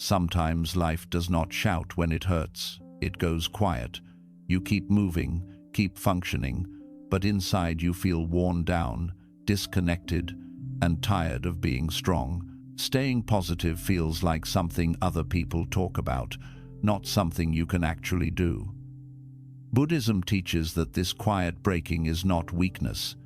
Sometimes life does not shout when it hurts. It goes quiet. You keep moving, keep functioning, but inside you feel worn down, disconnected, and tired of being strong. Staying positive feels like something other people talk about, not something you can actually do. Buddhism teaches that this quiet breaking is not weakness.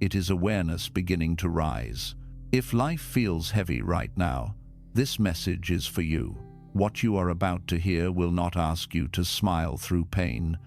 It is awareness beginning to rise. If life feels heavy right now, this message is for you. What you are about to hear will not ask you to smile through pain.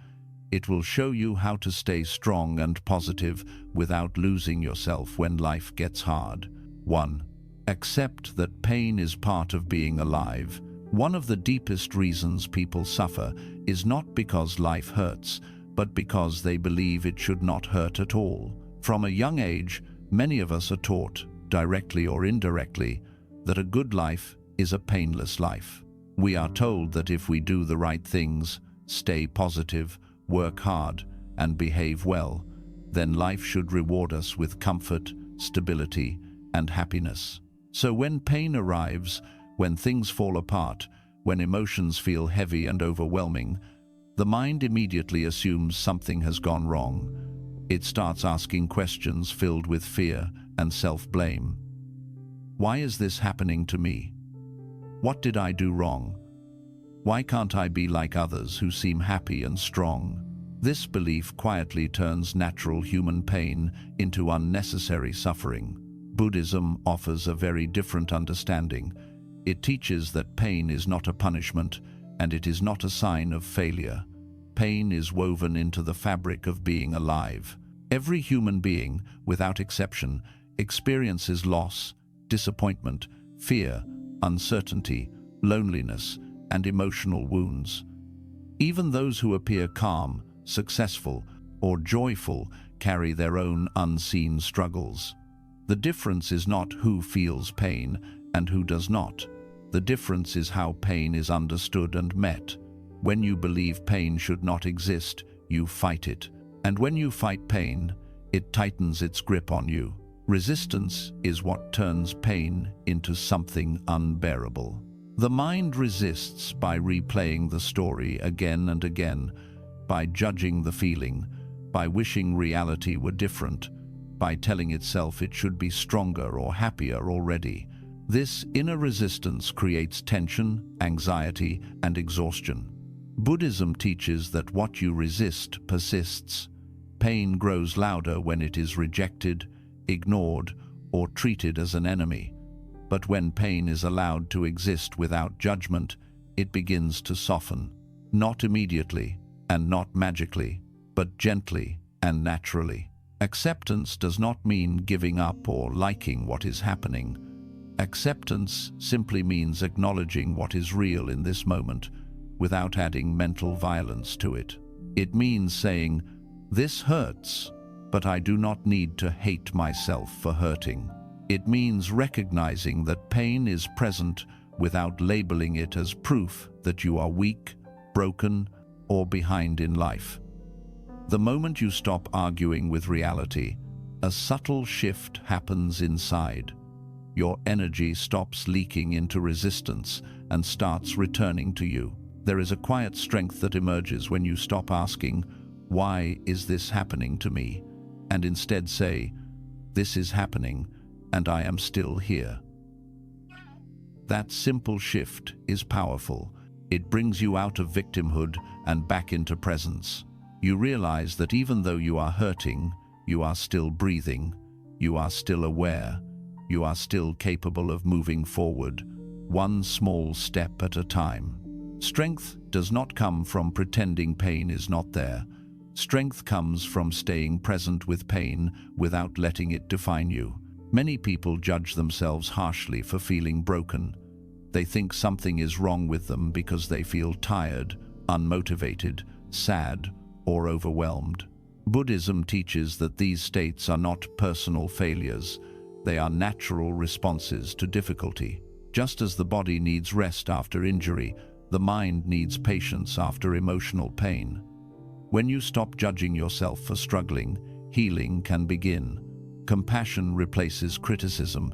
It will show you how to stay strong and positive without losing yourself when life gets hard. 1. Accept that pain is part of being alive. One of the deepest reasons people suffer is not because life hurts, but because they believe it should not hurt at all. From a young age, many of us are taught, directly or indirectly, that a good life is a painless life. We are told that if we do the right things, stay positive, work hard, and behave well, then life should reward us with comfort, stability, and happiness. So when pain arrives, when things fall apart, when emotions feel heavy and overwhelming, the mind immediately assumes something has gone wrong. It starts asking questions filled with fear and self-blame. Why is this happening to me? What did I do wrong? Why can't I be like others who seem happy and strong? This belief quietly turns natural human pain into unnecessary suffering. Buddhism offers a very different understanding. It teaches that pain is not a punishment, and it is not a sign of failure. Pain is woven into the fabric of being alive. Every human being, without exception, experiences loss, disappointment, fear, uncertainty, loneliness, and emotional wounds. Even those who appear calm, successful, or joyful carry their own unseen struggles. The difference is not who feels pain and who does not. The difference is how pain is understood and met. When you believe pain should not exist, you fight it. And when you fight pain, it tightens its grip on you. Resistance is what turns pain into something unbearable. The mind resists by replaying the story again and again, by judging the feeling, by wishing reality were different, by telling itself it should be stronger or happier already. This inner resistance creates tension, anxiety, and exhaustion. Buddhism teaches that what you resist persists. Pain grows louder when it is rejected, ignored, or treated as an enemy. But when pain is allowed to exist without judgment, it begins to soften. Not immediately, and not magically, but gently and naturally. Acceptance does not mean giving up or liking what is happening. Acceptance simply means acknowledging what is real in this moment, without adding mental violence to it. It means saying, "This hurts, but I do not need to hate myself for hurting." It means recognizing that pain is present without labeling it as proof that you are weak, broken, or behind in life. The moment you stop arguing with reality, a subtle shift happens inside. Your energy stops leaking into resistance and starts returning to you. There is a quiet strength that emerges when you stop asking, "Why is this happening to me?" and instead say, "This is happening, and I am still here." That simple shift is powerful. It brings you out of victimhood and back into presence. You realize that even though you are hurting, you are still breathing, you are still aware, you are still capable of moving forward, one small step at a time. Strength does not come from pretending pain is not there. Strength comes from staying present with pain without letting it define you. Many people judge themselves harshly for feeling broken. They think something is wrong with them because they feel tired, unmotivated, sad, or overwhelmed. Buddhism teaches that these states are not personal failures. They are natural responses to difficulty. Just as the body needs rest after injury, the mind needs patience after emotional pain. When you stop judging yourself for struggling, healing can begin. Compassion replaces criticism,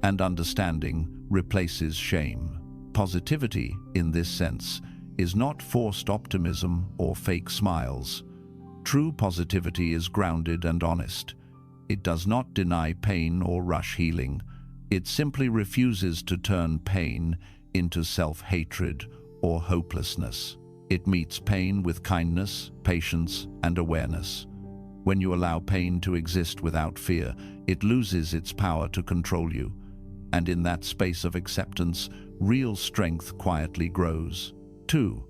and understanding replaces shame. Positivity, in this sense, is not forced optimism or fake smiles. True positivity is grounded and honest. It does not deny pain or rush healing. It simply refuses to turn pain into self-hatred or hopelessness. It meets pain with kindness, patience, and awareness. When you allow pain to exist without fear, it loses its power to control you. And in that space of acceptance, real strength quietly grows. 2.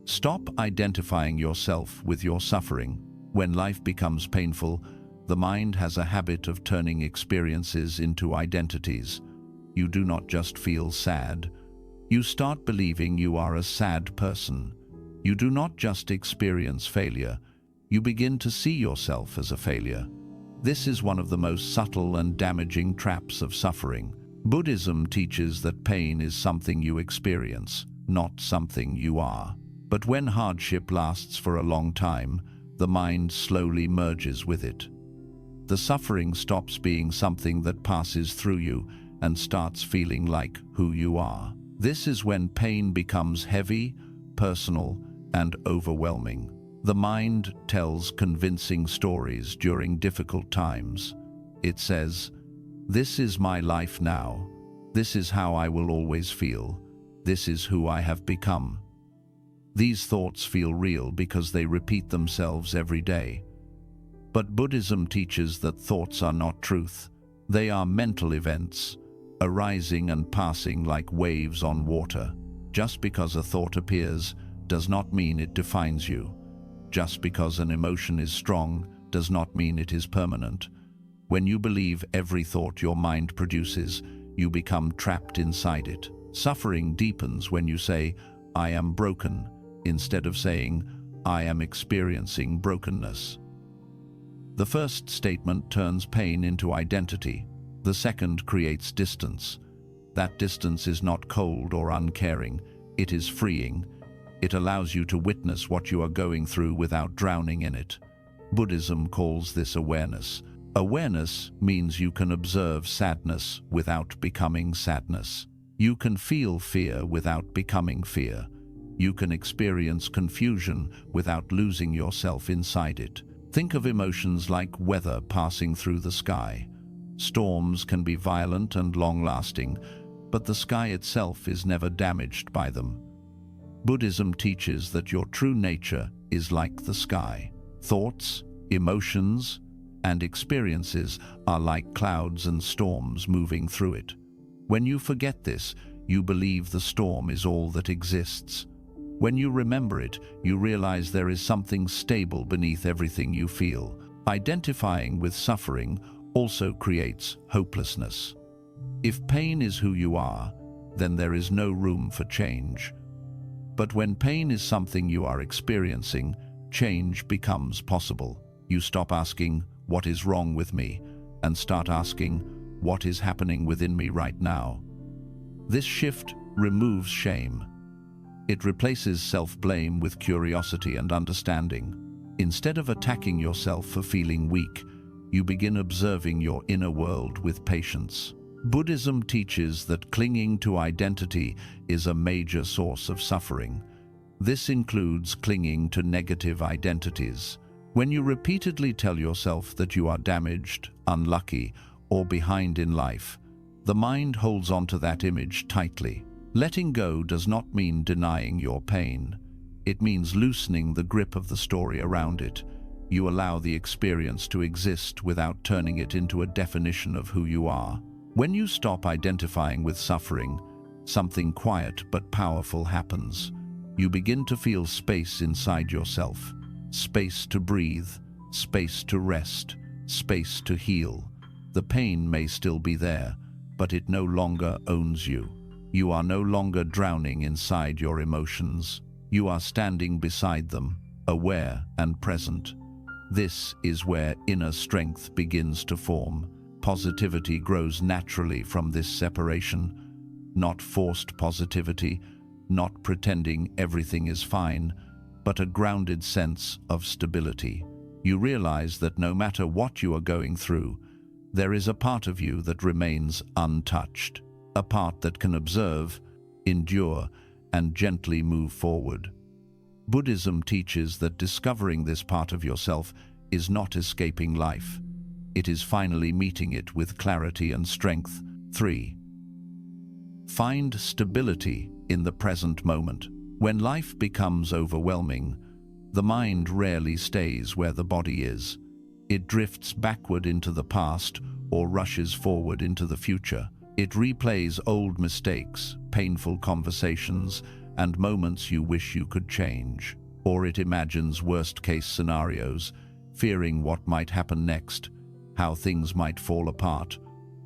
Stop identifying yourself with your suffering. When life becomes painful, the mind has a habit of turning experiences into identities. You do not just feel sad. You start believing you are a sad person. You do not just experience failure. You begin to see yourself as a failure. This is one of the most subtle and damaging traps of suffering. Buddhism teaches that pain is something you experience, not something you are. But when hardship lasts for a long time, the mind slowly merges with it. The suffering stops being something that passes through you and starts feeling like who you are. This is when pain becomes heavy, personal, and overwhelming. The mind tells convincing stories during difficult times. It says, "This is my life now. This is how I will always feel. This is who I have become." These thoughts feel real because they repeat themselves every day. But Buddhism teaches that thoughts are not truth. They are mental events, arising and passing like waves on water. Just because a thought appears does not mean it defines you. Just because an emotion is strong does not mean it is permanent. When you believe every thought your mind produces, you become trapped inside it. Suffering deepens when you say, "I am broken," instead of saying, "I am experiencing brokenness." The first statement turns pain into identity. The second creates distance. That distance is not cold or uncaring. It is freeing. It allows you to witness what you are going through without drowning in it. Buddhism calls this awareness. Awareness means you can observe sadness without becoming sadness. You can feel fear without becoming fear. You can experience confusion without losing yourself inside it. Think of emotions like weather passing through the sky. Storms can be violent and long-lasting, but the sky itself is never damaged by them. Buddhism teaches that your true nature is like the sky. Thoughts, emotions, and experiences are like clouds and storms moving through it. When you forget this, you believe the storm is all that exists. When you remember it, you realize there is something stable beneath everything you feel. Identifying with suffering also creates hopelessness. If pain is who you are, then there is no room for change. But when pain is something you are experiencing, change becomes possible. You stop asking, "What is wrong with me?" and start asking, "What is happening within me right now?" This shift removes shame. It replaces self-blame with curiosity and understanding. Instead of attacking yourself for feeling weak, you begin observing your inner world with patience. Buddhism teaches that clinging to identity is a major source of suffering. This includes clinging to negative identities. When you repeatedly tell yourself that you are damaged, unlucky, or behind in life, the mind holds onto that image tightly. Letting go does not mean denying your pain. It means loosening the grip of the story around it. You allow the experience to exist without turning it into a definition of who you are. When you stop identifying with suffering, something quiet but powerful happens. You begin to feel space inside yourself. Space to breathe, space to rest, space to heal. The pain may still be there, but it no longer owns you. You are no longer drowning inside your emotions. You are standing beside them, aware and present. This is where inner strength begins to form. Positivity grows naturally from this separation. Not forced positivity, not pretending everything is fine, but a grounded sense of stability. You realize that no matter what you are going through, there is a part of you that remains untouched. A part that can observe, endure, and gently move forward. Buddhism teaches that discovering this part of yourself is not escaping life. It is finally meeting it with clarity and strength. 3. Find stability in the present moment. When life becomes overwhelming, the mind rarely stays where the body is. It drifts backward into the past or rushes forward into the future. It replays old mistakes, painful conversations, and moments you wish you could change. Or it imagines worst-case scenarios, fearing what might happen next, how things might fall apart,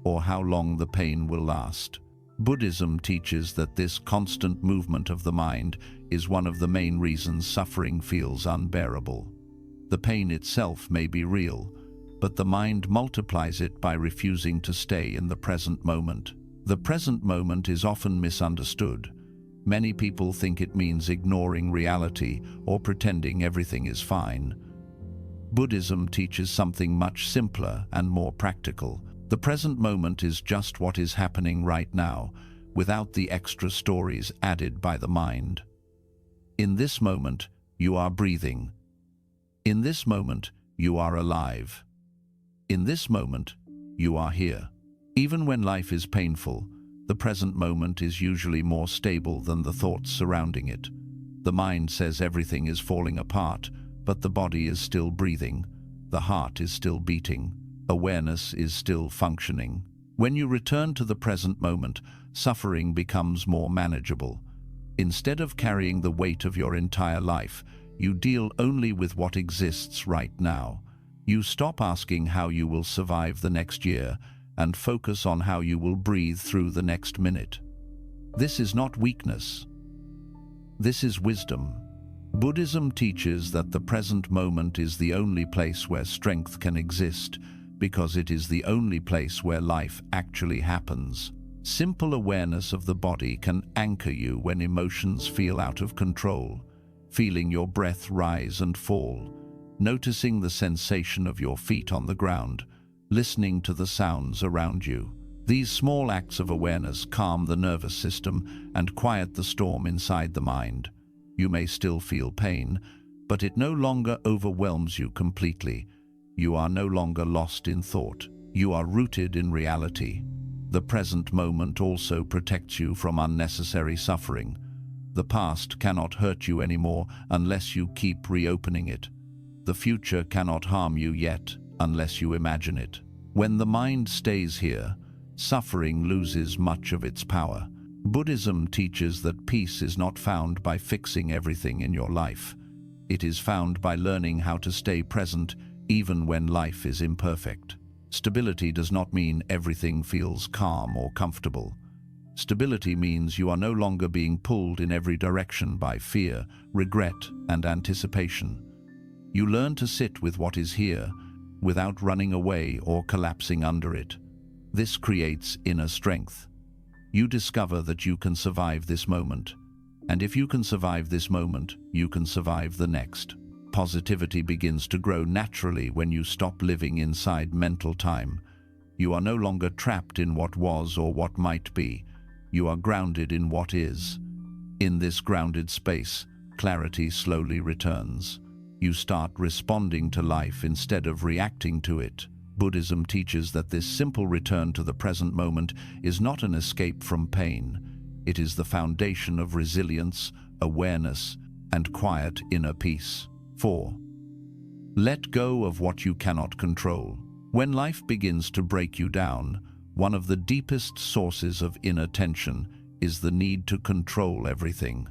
or how long the pain will last. Buddhism teaches that this constant movement of the mind is one of the main reasons suffering feels unbearable. The pain itself may be real, but the mind multiplies it by refusing to stay in the present moment. The present moment is often misunderstood. Many people think it means ignoring reality or pretending everything is fine. Buddhism teaches something much simpler and more practical. The present moment is just what is happening right now, without the extra stories added by the mind. In this moment, you are breathing. In this moment, you are alive. In this moment, you are here. Even when life is painful, the present moment is usually more stable than the thoughts surrounding it. The mind says everything is falling apart, but the body is still breathing. The heart is still beating. Awareness is still functioning. When you return to the present moment, suffering becomes more manageable. Instead of carrying the weight of your entire life, you deal only with what exists right now. You stop asking how you will survive the next year and focus on how you will breathe through the next minute. This is not weakness. This is wisdom. Buddhism teaches that the present moment is the only place where strength can exist, because it is the only place where life actually happens. Simple awareness of the body can anchor you when emotions feel out of control, feeling your breath rise and fall, noticing the sensation of your feet on the ground, listening to the sounds around you. These small acts of awareness calm the nervous system and quiet the storm inside the mind. You may still feel pain, but it no longer overwhelms you completely. You are no longer lost in thought. You are rooted in reality. The present moment also protects you from unnecessary suffering. The past cannot hurt you anymore unless you keep reopening it. The future cannot harm you yet unless you imagine it. When the mind stays here, suffering loses much of its power. Buddhism teaches that peace is not found by fixing everything in your life. It is found by learning how to stay present even when life is imperfect. Stability does not mean everything feels calm or comfortable. Stability means you are no longer being pulled in every direction by fear, regret, and anticipation. You learn to sit with what is here without running away or collapsing under it. This creates inner strength. You discover that you can survive this moment, and if you can survive this moment, you can survive the next. Positivity begins to grow naturally when you stop living inside mental time. You are no longer trapped in what was or what might be. You are grounded in what is. In this grounded space, clarity slowly returns. You start responding to life instead of reacting to it. Buddhism teaches that this simple return to the present moment is not an escape from pain. It is the foundation of resilience, awareness, and quiet inner peace. 4. Let go of what you cannot control. When life begins to break you down, one of the deepest sources of inner tension is the need to control everything.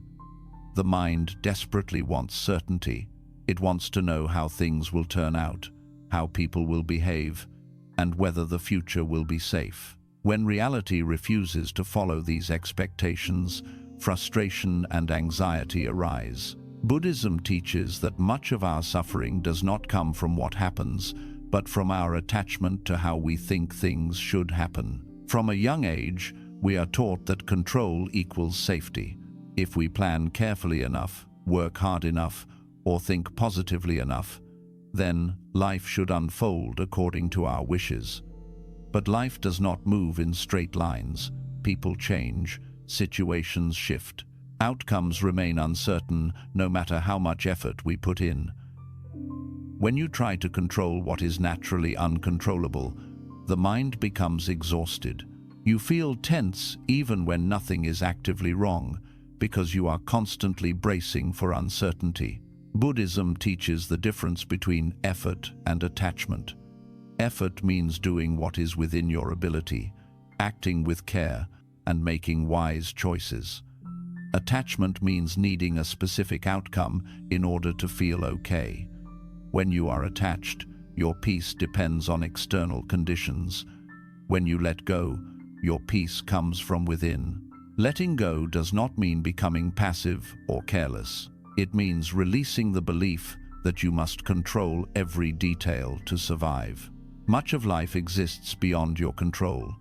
The mind desperately wants certainty. It wants to know how things will turn out, how people will behave, and whether the future will be safe. When reality refuses to follow these expectations, frustration and anxiety arise. Buddhism teaches that much of our suffering does not come from what happens, but from our attachment to how we think things should happen. From a young age, we are taught that control equals safety. If we plan carefully enough, work hard enough, or think positively enough, then life should unfold according to our wishes. But life does not move in straight lines. People change, situations shift. Outcomes remain uncertain no matter how much effort we put in. When you try to control what is naturally uncontrollable, the mind becomes exhausted. You feel tense even when nothing is actively wrong, because you are constantly bracing for uncertainty. Buddhism teaches the difference between effort and attachment. Effort means doing what is within your ability, acting with care, and making wise choices. Attachment means needing a specific outcome in order to feel okay. When you are attached, your peace depends on external conditions. When you let go, your peace comes from within. Letting go does not mean becoming passive or careless. It means releasing the belief that you must control every detail to survive. Much of life exists beyond your control.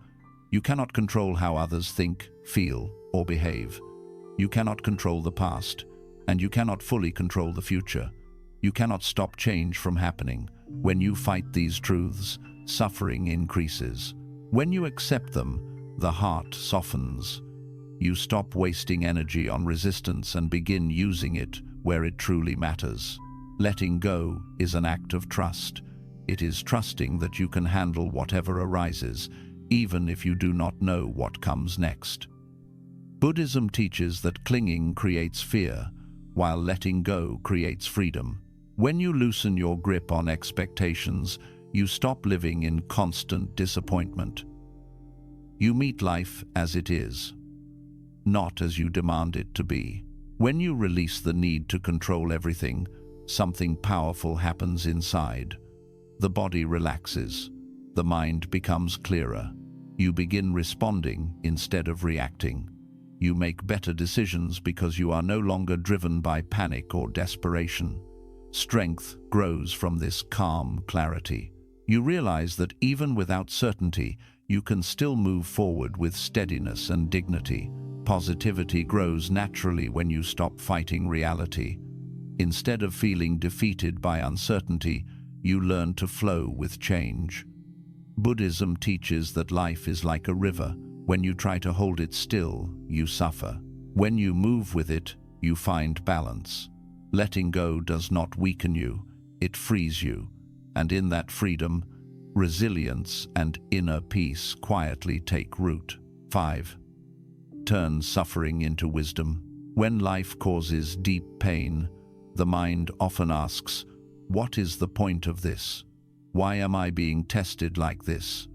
You cannot control how others think, feel, or behave. You cannot control the past, and you cannot fully control the future. You cannot stop change from happening. When you fight these truths, suffering increases. When you accept them, the heart softens. You stop wasting energy on resistance and begin using it where it truly matters. Letting go is an act of trust. It is trusting that you can handle whatever arises, even if you do not know what comes next. Buddhism teaches that clinging creates fear, while letting go creates freedom. When you loosen your grip on expectations, you stop living in constant disappointment. You meet life as it is, not as you demand it to be. When you release the need to control everything, something powerful happens inside. The body relaxes. The mind becomes clearer. You begin responding instead of reacting. You make better decisions because you are no longer driven by panic or desperation. Strength grows from this calm clarity. You realize that even without certainty, you can still move forward with steadiness and dignity. Positivity grows naturally when you stop fighting reality. Instead of feeling defeated by uncertainty, you learn to flow with change. Buddhism teaches that life is like a river. When you try to hold it still, you suffer. When you move with it, you find balance. Letting go does not weaken you, it frees you. And in that freedom, resilience and inner peace quietly take root. 5. Turn suffering into wisdom. When life causes deep pain, the mind often asks, "What is the point of this? Why am I being tested like this?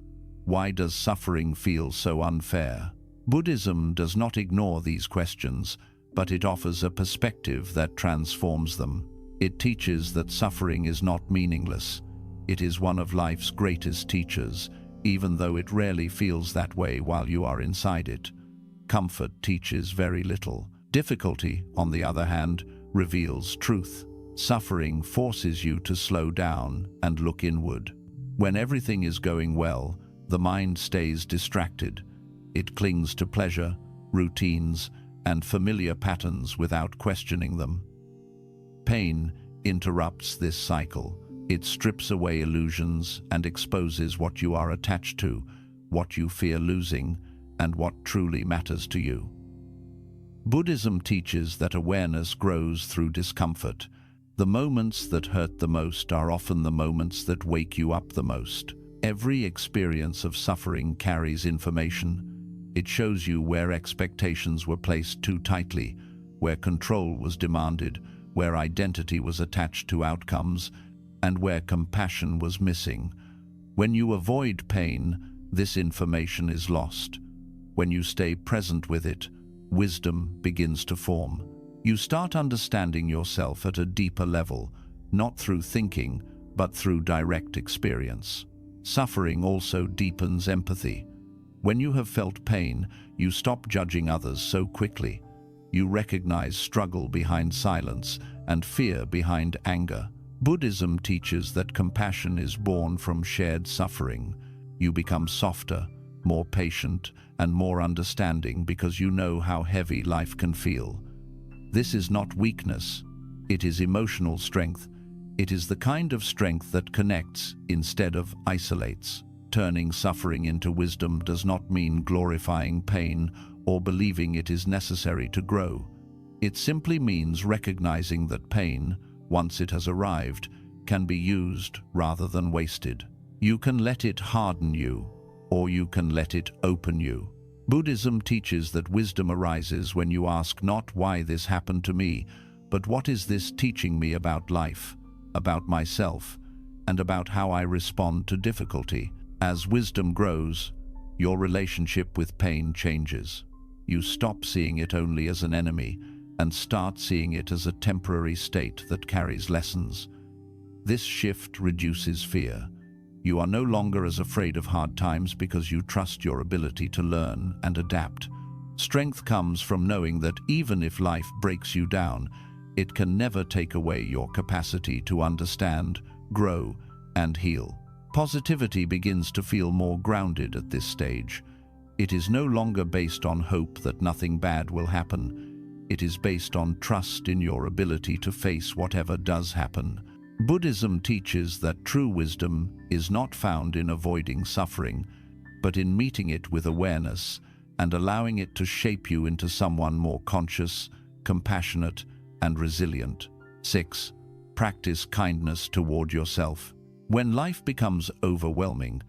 Why does suffering feel so unfair?" Buddhism does not ignore these questions, but it offers a perspective that transforms them. It teaches that suffering is not meaningless. It is one of life's greatest teachers, even though it rarely feels that way while you are inside it. Comfort teaches very little. Difficulty, on the other hand, reveals truth. Suffering forces you to slow down and look inward. When everything is going well, the mind stays distracted. It clings to pleasure, routines, and familiar patterns without questioning them. Pain interrupts this cycle. It strips away illusions and exposes what you are attached to, what you fear losing, and what truly matters to you. Buddhism teaches that awareness grows through discomfort. The moments that hurt the most are often the moments that wake you up the most. Every experience of suffering carries information. It shows you where expectations were placed too tightly, where control was demanded, where identity was attached to outcomes, and where compassion was missing. When you avoid pain, this information is lost. When you stay present with it, wisdom begins to form. You start understanding yourself at a deeper level, not through thinking, but through direct experience. Suffering also deepens empathy. When you have felt pain, you stop judging others so quickly. You recognize struggle behind silence and fear behind anger. Buddhism teaches that compassion is born from shared suffering. You become softer, more patient, and more understanding because you know how heavy life can feel. This is not weakness. It is emotional strength. It is the kind of strength that connects instead of isolates. Turning suffering into wisdom does not mean glorifying pain or believing it is necessary to grow. It simply means recognizing that pain, once it has arrived, can be used rather than wasted. You can let it harden you, or you can let it open you. Buddhism teaches that wisdom arises when you ask not why this happened to me, but what is this teaching me about life, about myself, and about how I respond to difficulty. As wisdom grows, your relationship with pain changes. You stop seeing it only as an enemy and start seeing it as a temporary state that carries lessons. This shift reduces fear. You are no longer as afraid of hard times because you trust your ability to learn and adapt. Strength comes from knowing that even if life breaks you down, it can never take away your capacity to understand, grow, and heal. Positivity begins to feel more grounded at this stage. It is no longer based on hope that nothing bad will happen. It is based on trust in your ability to face whatever does happen. Buddhism teaches that true wisdom is not found in avoiding suffering, but in meeting it with awareness and allowing it to shape you into someone more conscious, compassionate, and resilient. 6. Practice kindness toward yourself. When life becomes overwhelming,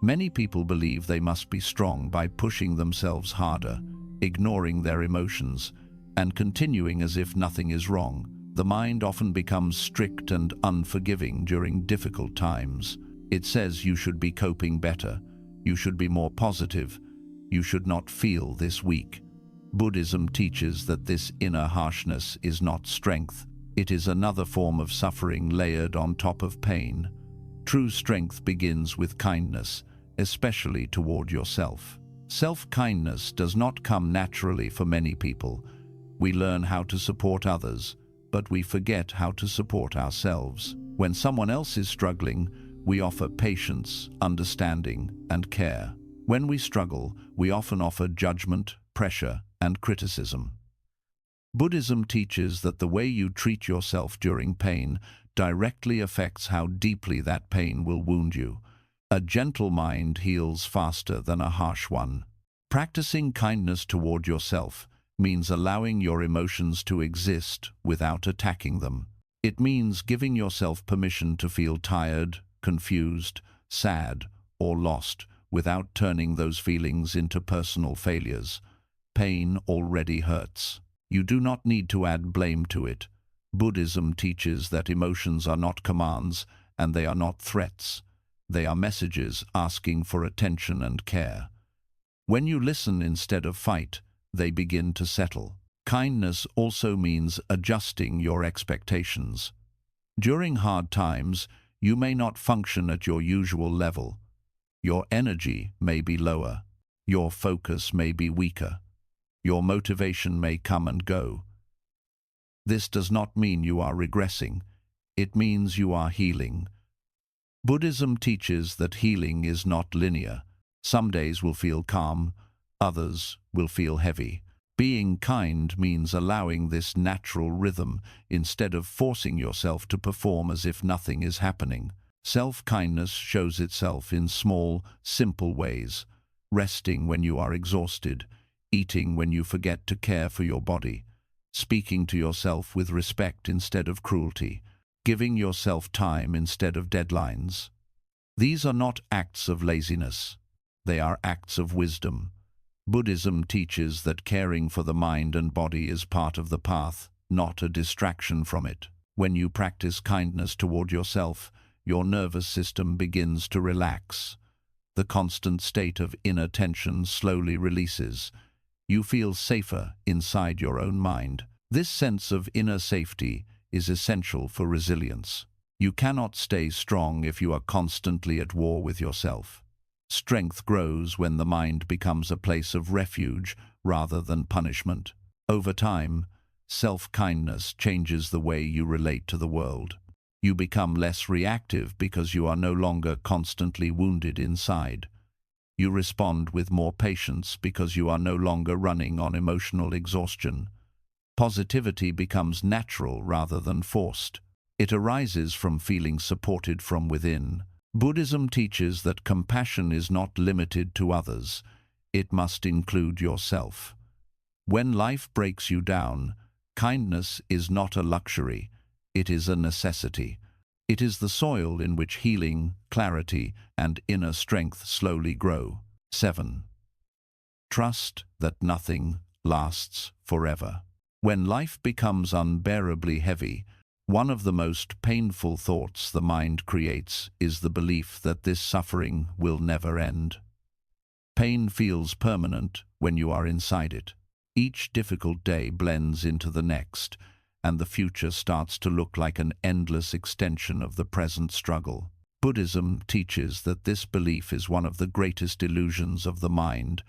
many people believe they must be strong by pushing themselves harder, ignoring their emotions, and continuing as if nothing is wrong. The mind often becomes strict and unforgiving during difficult times. It says you should be coping better, you should be more positive, you should not feel this weak. Buddhism teaches that this inner harshness is not strength. It is another form of suffering layered on top of pain. True strength begins with kindness, especially toward yourself. Self-kindness does not come naturally for many people. We learn how to support others, but we forget how to support ourselves. When someone else is struggling, we offer patience, understanding, and care. When we struggle, we often offer judgment, pressure, and criticism. Buddhism teaches that the way you treat yourself during pain directly affects how deeply that pain will wound you. A gentle mind heals faster than a harsh one. Practicing kindness toward yourself means allowing your emotions to exist without attacking them. It means giving yourself permission to feel tired, confused, sad, or lost without turning those feelings into personal failures. Pain already hurts. You do not need to add blame to it. Buddhism teaches that emotions are not commands and they are not threats. They are messages asking for attention and care. When you listen instead of fight, they begin to settle. Kindness also means adjusting your expectations. During hard times, you may not function at your usual level. Your energy may be lower. Your focus may be weaker. Your motivation may come and go. This does not mean you are regressing. It means you are healing. Buddhism teaches that healing is not linear. Some days will feel calm, others will feel heavy. Being kind means allowing this natural rhythm instead of forcing yourself to perform as if nothing is happening. Self-kindness shows itself in small, simple ways. Resting when you are exhausted, eating when you forget to care for your body, speaking to yourself with respect instead of cruelty, giving yourself time instead of deadlines. These are not acts of laziness. They are acts of wisdom. Buddhism teaches that caring for the mind and body is part of the path, not a distraction from it. When you practice kindness toward yourself, your nervous system begins to relax. The constant state of inner tension slowly releases. You feel safer inside your own mind. This sense of inner safety is essential for resilience. You cannot stay strong if you are constantly at war with yourself. Strength grows when the mind becomes a place of refuge rather than punishment. Over time, self-kindness changes the way you relate to the world. You become less reactive because you are no longer constantly wounded inside. You respond with more patience because you are no longer running on emotional exhaustion. Positivity becomes natural rather than forced. It arises from feeling supported from within. Buddhism teaches that compassion is not limited to others. It must include yourself. When life breaks you down, kindness is not a luxury, it is a necessity. It is the soil in which healing, clarity, and inner strength slowly grow. 7. Trust that nothing lasts forever. When life becomes unbearably heavy, one of the most painful thoughts the mind creates is the belief that this suffering will never end. Pain feels permanent when you are inside it. Each difficult day blends into the next, and the future starts to look like an endless extension of the present struggle. Buddhism teaches that this belief is one of the greatest illusions of the mind.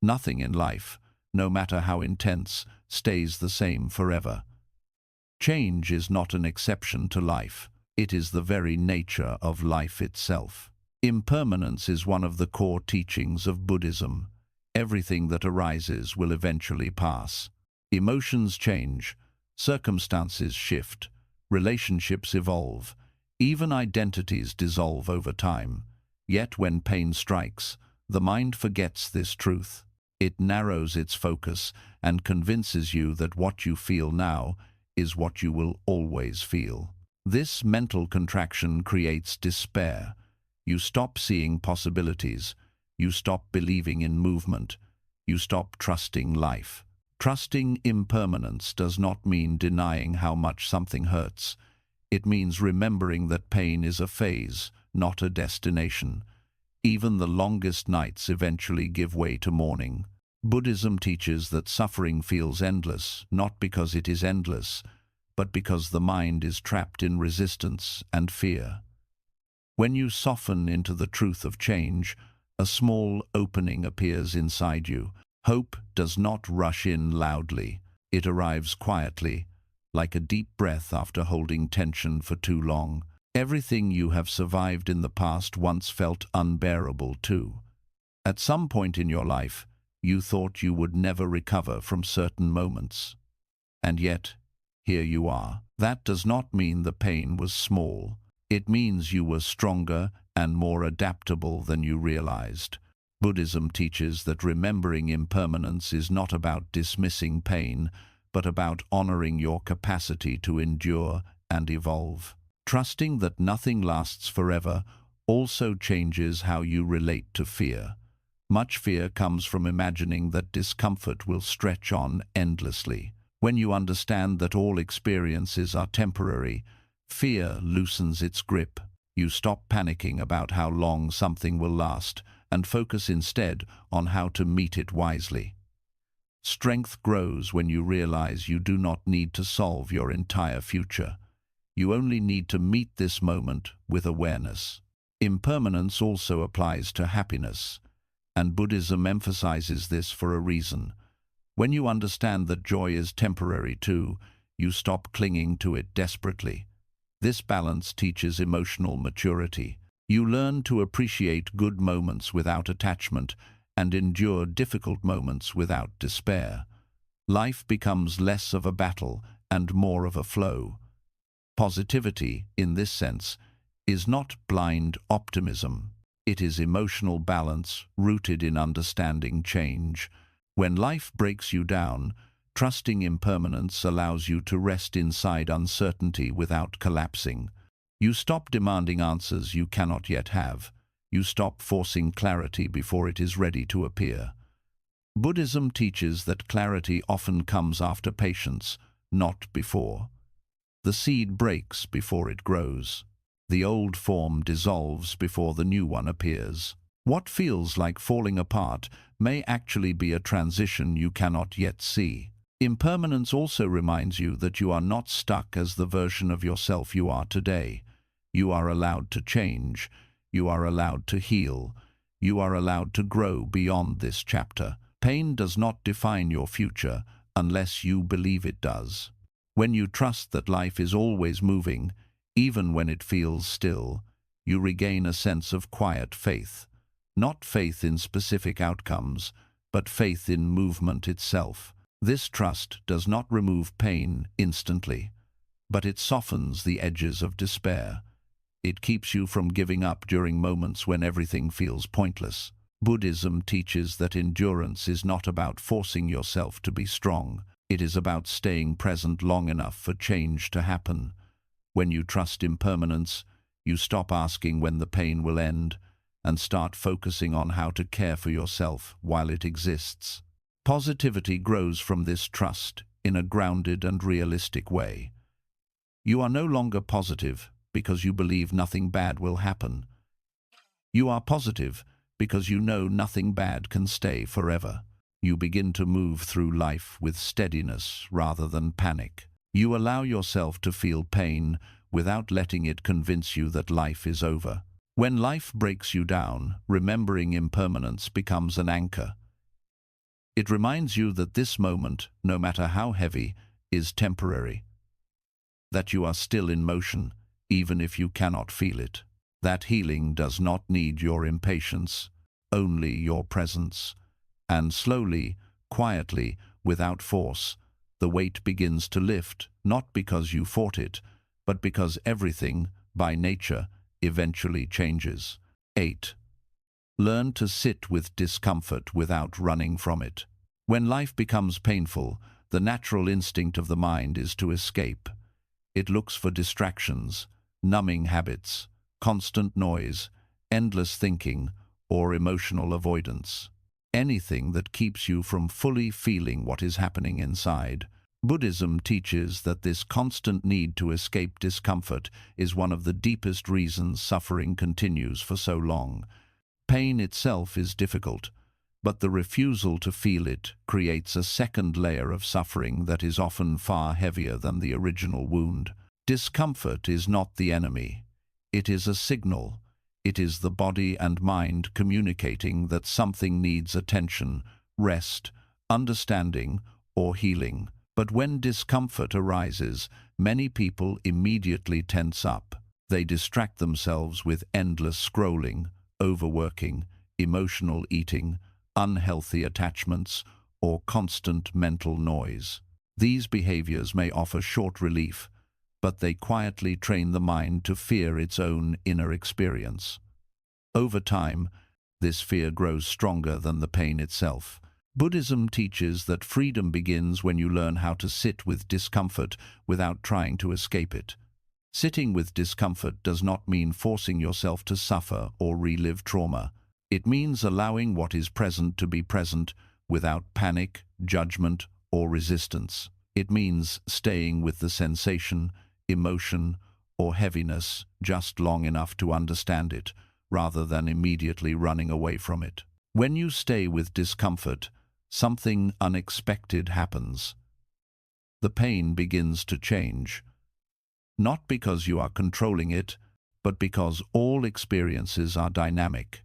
Nothing in life, no matter how intense, stays the same forever. Change is not an exception to life. It is the very nature of life itself. Impermanence is one of the core teachings of Buddhism. Everything that arises will eventually pass. Emotions change, circumstances shift, relationships evolve, even identities dissolve over time. Yet when pain strikes, the mind forgets this truth. It narrows its focus and convinces you that what you feel now is what you will always feel. This mental contraction creates despair. You stop seeing possibilities. You stop believing in movement. You stop trusting life. Trusting impermanence does not mean denying how much something hurts. It means remembering that pain is a phase, not a destination. Even the longest nights eventually give way to morning. Buddhism teaches that suffering feels endless, not because it is endless, but because the mind is trapped in resistance and fear. When you soften into the truth of change, a small opening appears inside you. Hope does not rush in loudly. It arrives quietly, like a deep breath after holding tension for too long. Everything you have survived in the past once felt unbearable too. At some point in your life, you thought you would never recover from certain moments. And yet, here you are. That does not mean the pain was small. It means you were stronger and more adaptable than you realized. Buddhism teaches that remembering impermanence is not about dismissing pain, but about honoring your capacity to endure and evolve. Trusting that nothing lasts forever also changes how you relate to fear. Much fear comes from imagining that discomfort will stretch on endlessly. When you understand that all experiences are temporary, fear loosens its grip. You stop panicking about how long something will last and focus instead on how to meet it wisely. Strength grows when you realize you do not need to solve your entire future. You only need to meet this moment with awareness. Impermanence also applies to happiness, and Buddhism emphasizes this for a reason. When you understand that joy is temporary too, you stop clinging to it desperately. This balance teaches emotional maturity. You learn to appreciate good moments without attachment and endure difficult moments without despair. Life becomes less of a battle and more of a flow. Positivity, in this sense, is not blind optimism. It is emotional balance rooted in understanding change. When life breaks you down, trusting impermanence allows you to rest inside uncertainty without collapsing. You stop demanding answers you cannot yet have. You stop forcing clarity before it is ready to appear. Buddhism teaches that clarity often comes after patience, not before. The seed breaks before it grows. The old form dissolves before the new one appears. What feels like falling apart may actually be a transition you cannot yet see. Impermanence also reminds you that you are not stuck as the version of yourself you are today. You are allowed to change. You are allowed to heal. You are allowed to grow beyond this chapter. Pain does not define your future unless you believe it does. When you trust that life is always moving, even when it feels still, you regain a sense of quiet faith. Not faith in specific outcomes, but faith in movement itself. This trust does not remove pain instantly, but it softens the edges of despair. It keeps you from giving up during moments when everything feels pointless. Buddhism teaches that endurance is not about forcing yourself to be strong. It is about staying present long enough for change to happen. When you trust impermanence, you stop asking when the pain will end and start focusing on how to care for yourself while it exists. Positivity grows from this trust in a grounded and realistic way. You are no longer positive because you believe nothing bad will happen. You are positive because you know nothing bad can stay forever. You begin to move through life with steadiness rather than panic. You allow yourself to feel pain without letting it convince you that life is over. When life breaks you down, remembering impermanence becomes an anchor. It reminds you that this moment, no matter how heavy, is temporary. That you are still in motion, even if you cannot feel it. That healing does not need your impatience, only your presence. And slowly, quietly, without force, the weight begins to lift, not because you fought it, but because everything, by nature, eventually changes. 8. Learn to sit with discomfort without running from it. When life becomes painful, the natural instinct of the mind is to escape. It looks for distractions, numbing habits, constant noise, endless thinking, or emotional avoidance. Anything that keeps you from fully feeling what is happening inside. Buddhism teaches that this constant need to escape discomfort is one of the deepest reasons suffering continues for so long. Pain itself is difficult, but the refusal to feel it creates a second layer of suffering that is often far heavier than the original wound. Discomfort is not the enemy. It is a signal. It is the body and mind communicating that something needs attention, rest, understanding, or healing. But when discomfort arises, many people immediately tense up. They distract themselves with endless scrolling, overworking, emotional eating, unhealthy attachments, or constant mental noise. These behaviors may offer short relief, but they quietly train the mind to fear its own inner experience. Over time, this fear grows stronger than the pain itself. Buddhism teaches that freedom begins when you learn how to sit with discomfort without trying to escape it. Sitting with discomfort does not mean forcing yourself to suffer or relive trauma. It means allowing what is present to be present without panic, judgment, or resistance. It means staying with the sensation, emotion, or heaviness just long enough to understand it, rather than immediately running away from it. When you stay with discomfort, something unexpected happens. The pain begins to change, not because you are controlling it, but because all experiences are dynamic.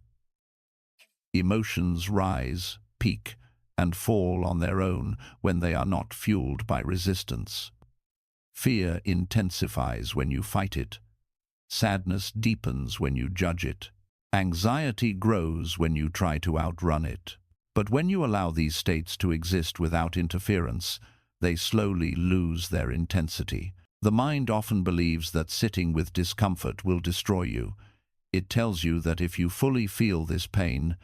Emotions rise, peak, and fall on their own when they are not fueled by resistance. Fear intensifies when you fight it. Sadness deepens when you judge it. Anxiety grows when you try to outrun it. But when you allow these states to exist without interference, they slowly lose their intensity. The mind often believes that sitting with discomfort will destroy you. It tells you that if you fully feel this pain,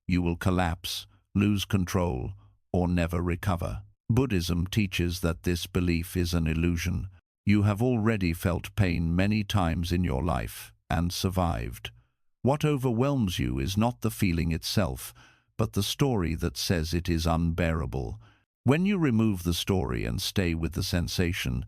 you will collapse, lose control, or never recover. Buddhism teaches that this belief is an illusion. You have already felt pain many times in your life and survived. What overwhelms you is not the feeling itself, but the story that says it is unbearable. When you remove the story and stay with the sensation,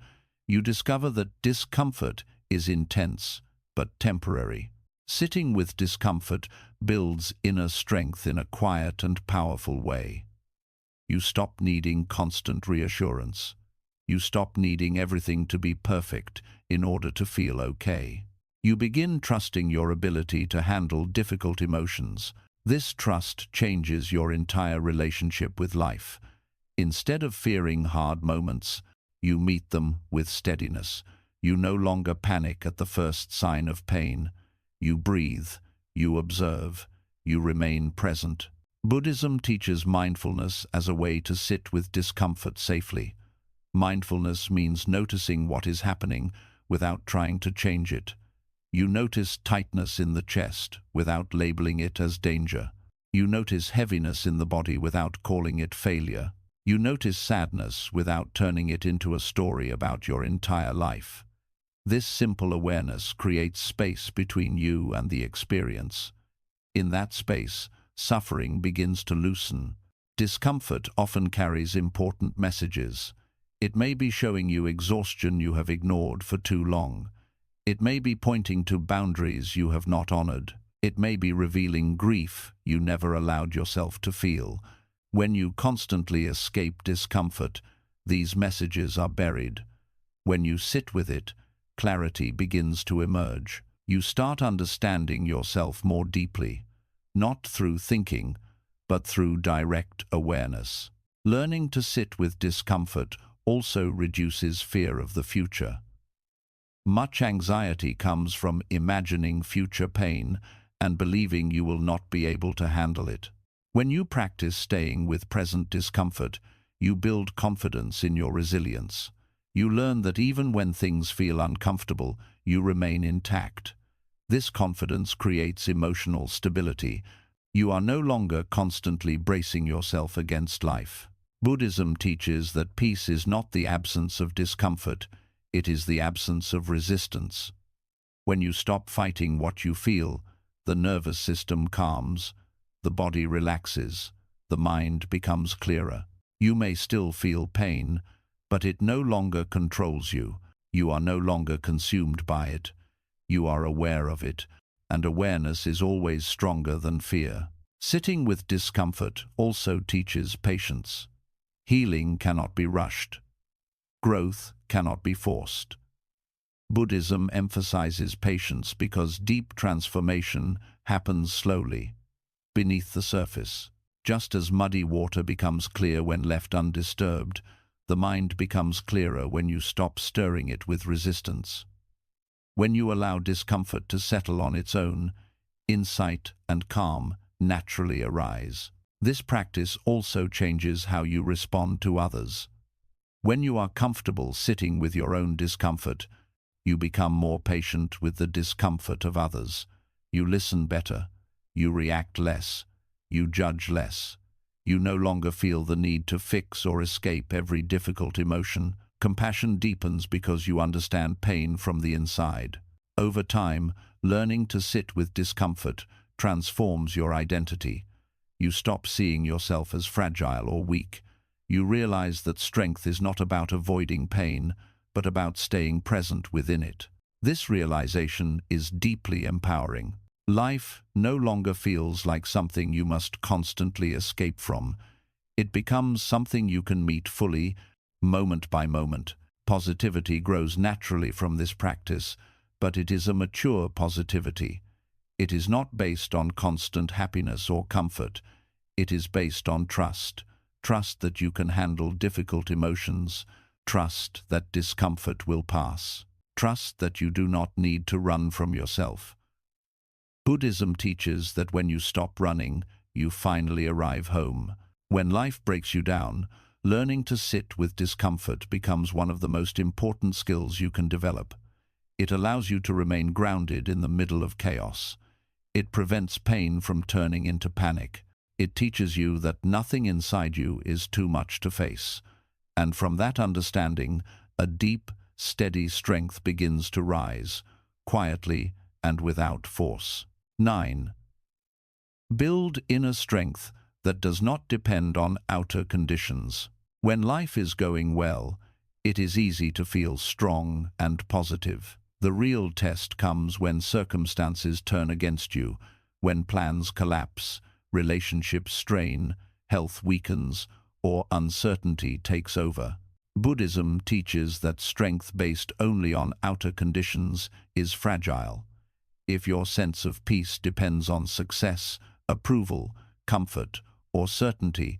you discover that discomfort is intense but temporary. Sitting with discomfort builds inner strength in a quiet and powerful way. You stop needing constant reassurance. You stop needing everything to be perfect in order to feel okay. You begin trusting your ability to handle difficult emotions. This trust changes your entire relationship with life. Instead of fearing hard moments, you meet them with steadiness. You no longer panic at the first sign of pain. You breathe, you observe, you remain present. Buddhism teaches mindfulness as a way to sit with discomfort safely. Mindfulness means noticing what is happening without trying to change it. You notice tightness in the chest without labeling it as danger. You notice heaviness in the body without calling it failure. You notice sadness without turning it into a story about your entire life. This simple awareness creates space between you and the experience. In that space, suffering begins to loosen. Discomfort often carries important messages. It may be showing you exhaustion you have ignored for too long. It may be pointing to boundaries you have not honored. It may be revealing grief you never allowed yourself to feel. When you constantly escape discomfort, these messages are buried. When you sit with it, clarity begins to emerge. You start understanding yourself more deeply, not through thinking, but through direct awareness. Learning to sit with discomfort also reduces fear of the future. Much anxiety comes from imagining future pain and believing you will not be able to handle it. When you practice staying with present discomfort, you build confidence in your resilience. You learn that even when things feel uncomfortable, you remain intact. This confidence creates emotional stability. You are no longer constantly bracing yourself against life. Buddhism teaches that peace is not the absence of discomfort, it is the absence of resistance. When you stop fighting what you feel, the nervous system calms, the body relaxes, the mind becomes clearer. You may still feel pain, but it no longer controls you. You are no longer consumed by it. You are aware of it, and awareness is always stronger than fear. Sitting with discomfort also teaches patience. Healing cannot be rushed. Growth cannot be forced. Buddhism emphasizes patience because deep transformation happens slowly, beneath the surface. Just as muddy water becomes clear when left undisturbed, the mind becomes clearer when you stop stirring it with resistance. When you allow discomfort to settle on its own, insight and calm naturally arise. This practice also changes how you respond to others. When you are comfortable sitting with your own discomfort, you become more patient with the discomfort of others. You listen better. You react less. You judge less. You no longer feel the need to fix or escape every difficult emotion. Compassion deepens because you understand pain from the inside. Over time, learning to sit with discomfort transforms your identity. You stop seeing yourself as fragile or weak. You realize that strength is not about avoiding pain, but about staying present within it. This realization is deeply empowering. Life no longer feels like something you must constantly escape from. It becomes something you can meet fully, moment by moment. Positivity grows naturally from this practice, but it is a mature positivity. It is not based on constant happiness or comfort. It is based on trust. Trust that you can handle difficult emotions. Trust that discomfort will pass. Trust that you do not need to run from yourself. Buddhism teaches that when you stop running, you finally arrive home. When life breaks you down, learning to sit with discomfort becomes one of the most important skills you can develop. It allows you to remain grounded in the middle of chaos. It prevents pain from turning into panic. It teaches you that nothing inside you is too much to face. And from that understanding, a deep, steady strength begins to rise, quietly and without force. 9. Build inner strength that does not depend on outer conditions. When life is going well, it is easy to feel strong and positive. The real test comes when circumstances turn against you, when plans collapse, relationships strain, health weakens, or uncertainty takes over. Buddhism teaches that strength based only on outer conditions is fragile. If your sense of peace depends on success, approval, comfort, or certainty,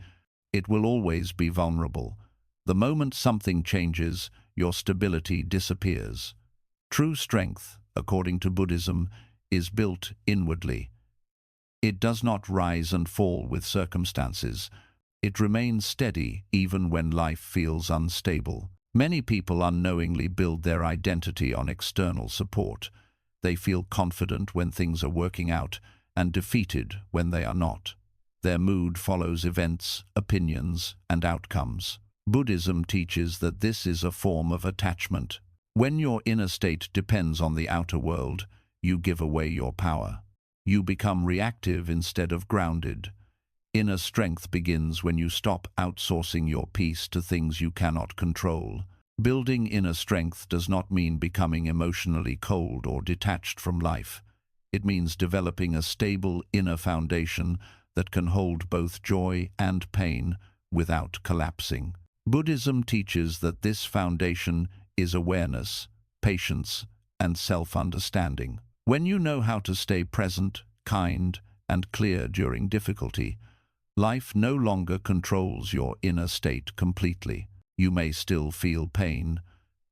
it will always be vulnerable. The moment something changes, your stability disappears. True strength, according to Buddhism, is built inwardly. It does not rise and fall with circumstances. It remains steady even when life feels unstable. Many people unknowingly build their identity on external support. They feel confident when things are working out and defeated when they are not. Their mood follows events, opinions, and outcomes. Buddhism teaches that this is a form of attachment. When your inner state depends on the outer world, you give away your power. You become reactive instead of grounded. Inner strength begins when you stop outsourcing your peace to things you cannot control. Building inner strength does not mean becoming emotionally cold or detached from life. It means developing a stable inner foundation that can hold both joy and pain without collapsing. Buddhism teaches that this foundation is awareness, patience, and self-understanding. When you know how to stay present, kind, and clear during difficulty, life no longer controls your inner state completely. You may still feel pain,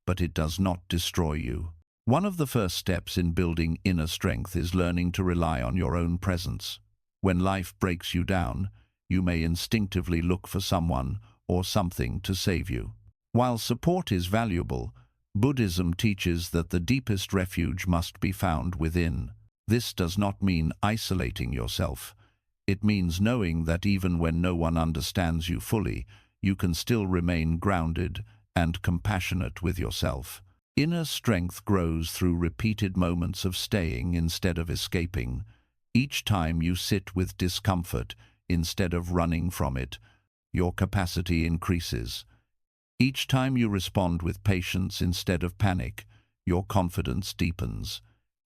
but it does not destroy you. One of the first steps in building inner strength is learning to rely on your own presence. When life breaks you down, you may instinctively look for someone or something to save you. While support is valuable, Buddhism teaches that the deepest refuge must be found within. This does not mean isolating yourself. It means knowing that even when no one understands you fully, you can still remain grounded and compassionate with yourself. Inner strength grows through repeated moments of staying instead of escaping. Each time you sit with discomfort instead of running from it, your capacity increases. Each time you respond with patience instead of panic, your confidence deepens.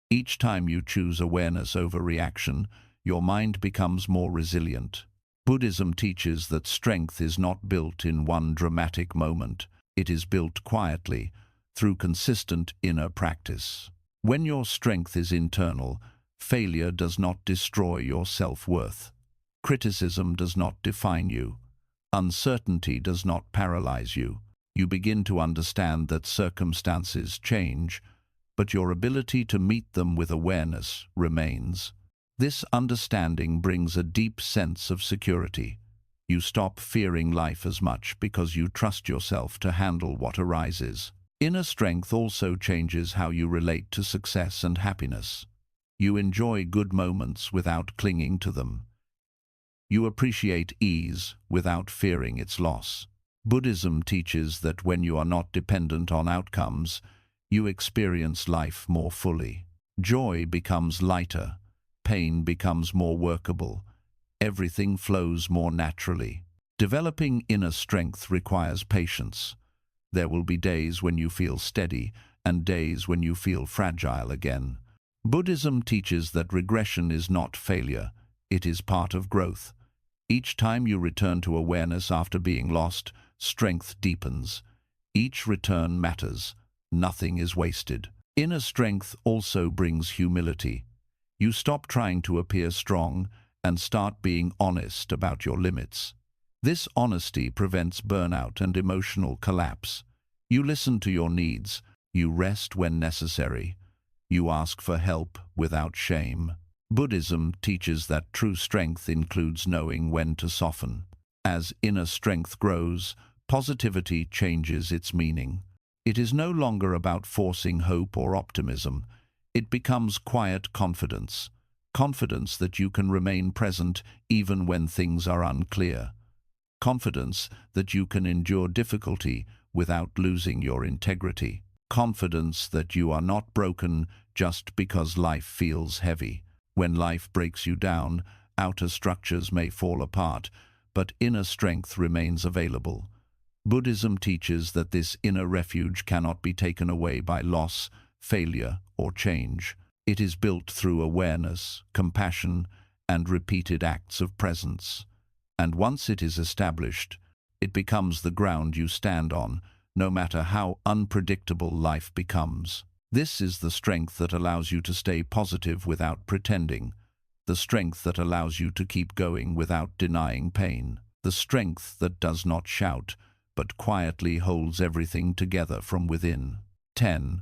Each time you choose awareness over reaction, your mind becomes more resilient. Buddhism teaches that strength is not built in one dramatic moment. It is built quietly, through consistent inner practice. When your strength is internal, failure does not destroy your self-worth. Criticism does not define you. Uncertainty does not paralyze you. You begin to understand that circumstances change, but your ability to meet them with awareness remains. This understanding brings a deep sense of security. You stop fearing life as much because you trust yourself to handle what arises. Inner strength also changes how you relate to success and happiness. You enjoy good moments without clinging to them. You appreciate ease without fearing its loss. Buddhism teaches that when you are not dependent on outcomes, you experience life more fully. Joy becomes lighter. Pain becomes more workable. Everything flows more naturally. Developing inner strength requires patience. There will be days when you feel steady and days when you feel fragile again. Buddhism teaches that regression is not failure. It is part of growth. Each time you return to awareness after being lost, strength deepens. Each return matters. Nothing is wasted. Inner strength also brings humility. You stop trying to appear strong and start being honest about your limits. This honesty prevents burnout and emotional collapse. You listen to your needs. You rest when necessary. You ask for help without shame. Buddhism teaches that true strength includes knowing when to soften. As inner strength grows, positivity changes its meaning. It is no longer about forcing hope or optimism. It becomes quiet confidence. Confidence that you can remain present even when things are unclear. Confidence that you can endure difficulty without losing your integrity. Confidence that you are not broken just because life feels heavy. When life breaks you down, outer structures may fall apart, but inner strength remains available. Buddhism teaches that this inner refuge cannot be taken away by loss, failure, or change. It is built through awareness, compassion, and repeated acts of presence. And once it is established, it becomes the ground you stand on, no matter how unpredictable life becomes. This is the strength that allows you to stay positive without pretending, the strength that allows you to keep going without denying pain, the strength that does not shout, but quietly holds everything together from within. 10.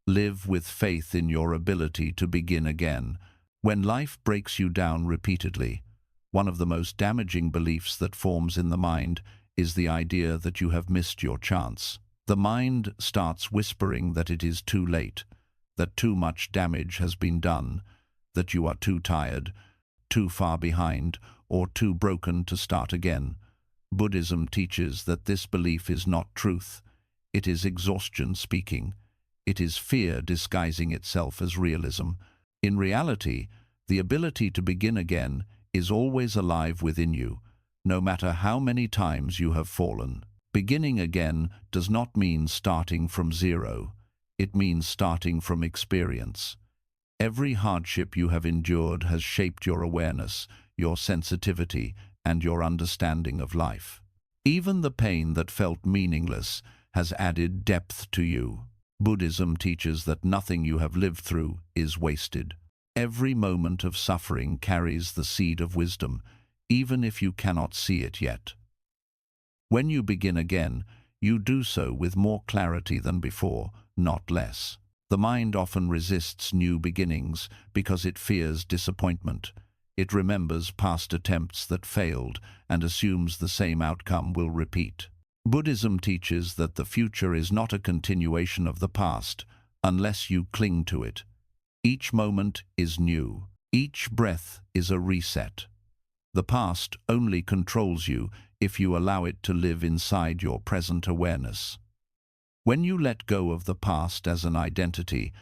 Live with faith in your ability to begin again. When life breaks you down repeatedly, one of the most damaging beliefs that forms in the mind is the idea that you have missed your chance. The mind starts whispering that it is too late, that too much damage has been done, that you are too tired, too far behind, or too broken to start again. Buddhism teaches that this belief is not truth. It is exhaustion speaking. It is fear disguising itself as realism. In reality, the ability to begin again is always alive within you, no matter how many times you have fallen. Beginning again does not mean starting from zero. It means starting from experience. Every hardship you have endured has shaped your awareness, your sensitivity, and your understanding of life. Even the pain that felt meaningless has added depth to you. Buddhism teaches that nothing you have lived through is wasted. Every moment of suffering carries the seed of wisdom, even if you cannot see it yet. When you begin again, you do so with more clarity than before, not less. The mind often resists new beginnings because it fears disappointment. It remembers past attempts that failed and assumes the same outcome will repeat. Buddhism teaches that the future is not a continuation of the past unless you cling to it. Each moment is new. Each breath is a reset. The past only controls you if you allow it to live inside your present awareness. When you let go of the past as an identity,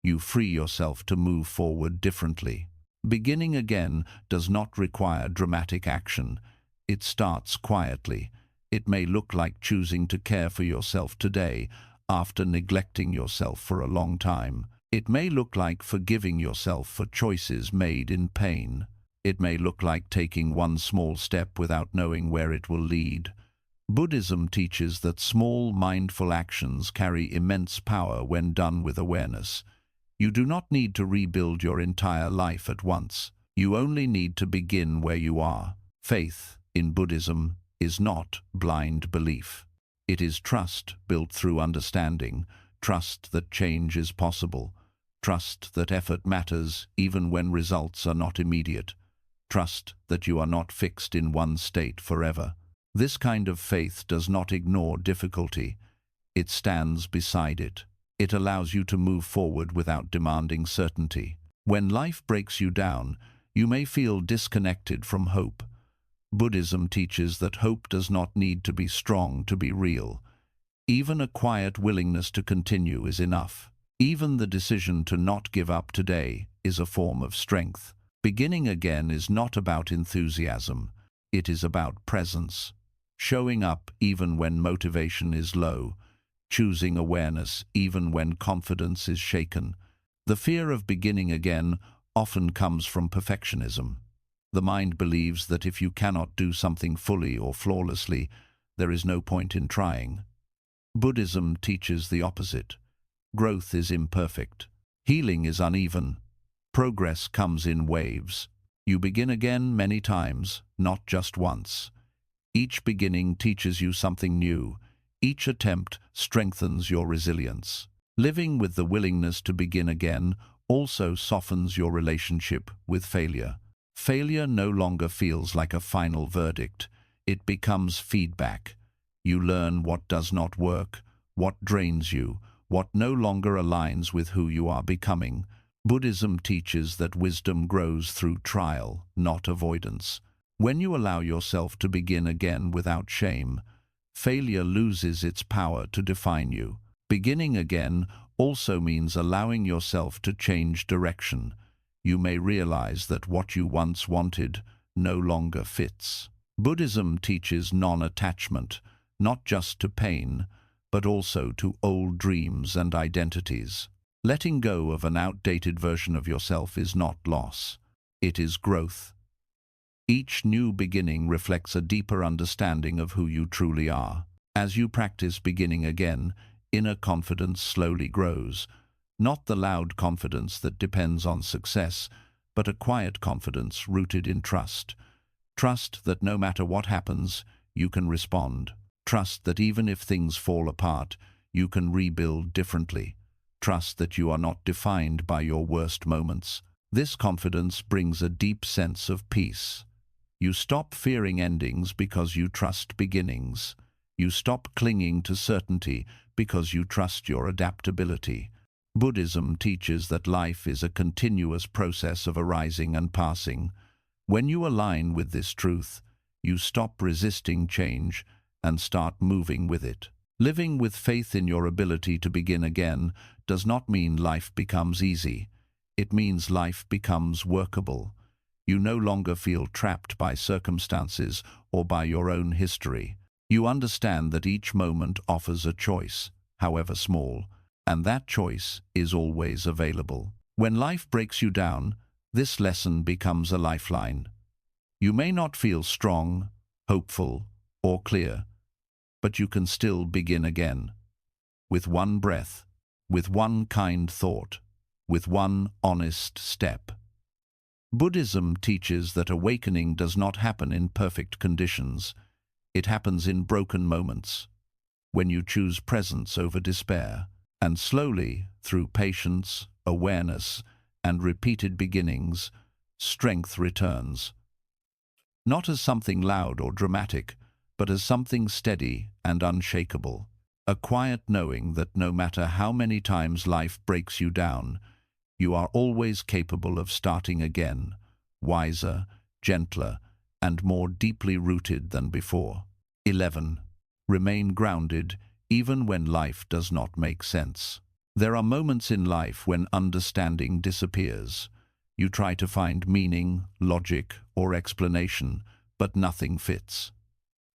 you free yourself to move forward differently. Beginning again does not require dramatic action. It starts quietly. It may look like choosing to care for yourself today after neglecting yourself for a long time. It may look like forgiving yourself for choices made in pain. It may look like taking one small step without knowing where it will lead. Buddhism teaches that small, mindful actions carry immense power when done with awareness. You do not need to rebuild your entire life at once. You only need to begin where you are. Faith, in Buddhism, is not blind belief. It is trust built through understanding, trust that change is possible, trust that effort matters even when results are not immediate, trust that you are not fixed in one state forever. This kind of faith does not ignore difficulty. It stands beside it. It allows you to move forward without demanding certainty. When life breaks you down, you may feel disconnected from hope. Buddhism teaches that hope does not need to be strong to be real. Even a quiet willingness to continue is enough. Even the decision to not give up today is a form of strength. Beginning again is not about enthusiasm. It is about presence. Showing up even when motivation is low. Choosing awareness even when confidence is shaken. The fear of beginning again often comes from perfectionism. The mind believes that if you cannot do something fully or flawlessly, there is no point in trying. Buddhism teaches the opposite. Growth is imperfect. Healing is uneven. Progress comes in waves. You begin again many times, not just once. Each beginning teaches you something new. Each attempt strengthens your resilience. Living with the willingness to begin again also softens your relationship with failure. Failure no longer feels like a final verdict. It becomes feedback. You learn what does not work, what drains you, what no longer aligns with who you are becoming. Buddhism teaches that wisdom grows through trial, not avoidance. When you allow yourself to begin again without shame, failure loses its power to define you. Beginning again also means allowing yourself to change direction. You may realize that what you once wanted no longer fits. Buddhism teaches non-attachment, not just to pain, but also to old dreams and identities. Letting go of an outdated version of yourself is not loss. It is growth. Each new beginning reflects a deeper understanding of who you truly are. As you practice beginning again, inner confidence slowly grows. Not the loud confidence that depends on success, but a quiet confidence rooted in trust. Trust that no matter what happens, you can respond. Trust that even if things fall apart, you can rebuild differently. Trust that you are not defined by your worst moments. This confidence brings a deep sense of peace. You stop fearing endings because you trust beginnings. You stop clinging to certainty because you trust your adaptability. Buddhism teaches that life is a continuous process of arising and passing. When you align with this truth, you stop resisting change and start moving with it. Living with faith in your ability to begin again does not mean life becomes easy. It means life becomes workable. You no longer feel trapped by circumstances or by your own history. You understand that each moment offers a choice, however small, and that choice is always available. When life breaks you down, this lesson becomes a lifeline. You may not feel strong, hopeful, or clear, but you can still begin again. With one breath, with one kind thought, with one honest step. Buddhism teaches that awakening does not happen in perfect conditions. It happens in broken moments, when you choose presence over despair, and slowly, through patience, awareness, and repeated beginnings, strength returns. Not as something loud or dramatic, but as something steady and unshakable. A quiet knowing that no matter how many times life breaks you down, you are always capable of starting again, wiser, gentler, and more deeply rooted than before. 11. Remain grounded even when life does not make sense. There are moments in life when understanding disappears. You try to find meaning, logic, or explanation, but nothing fits.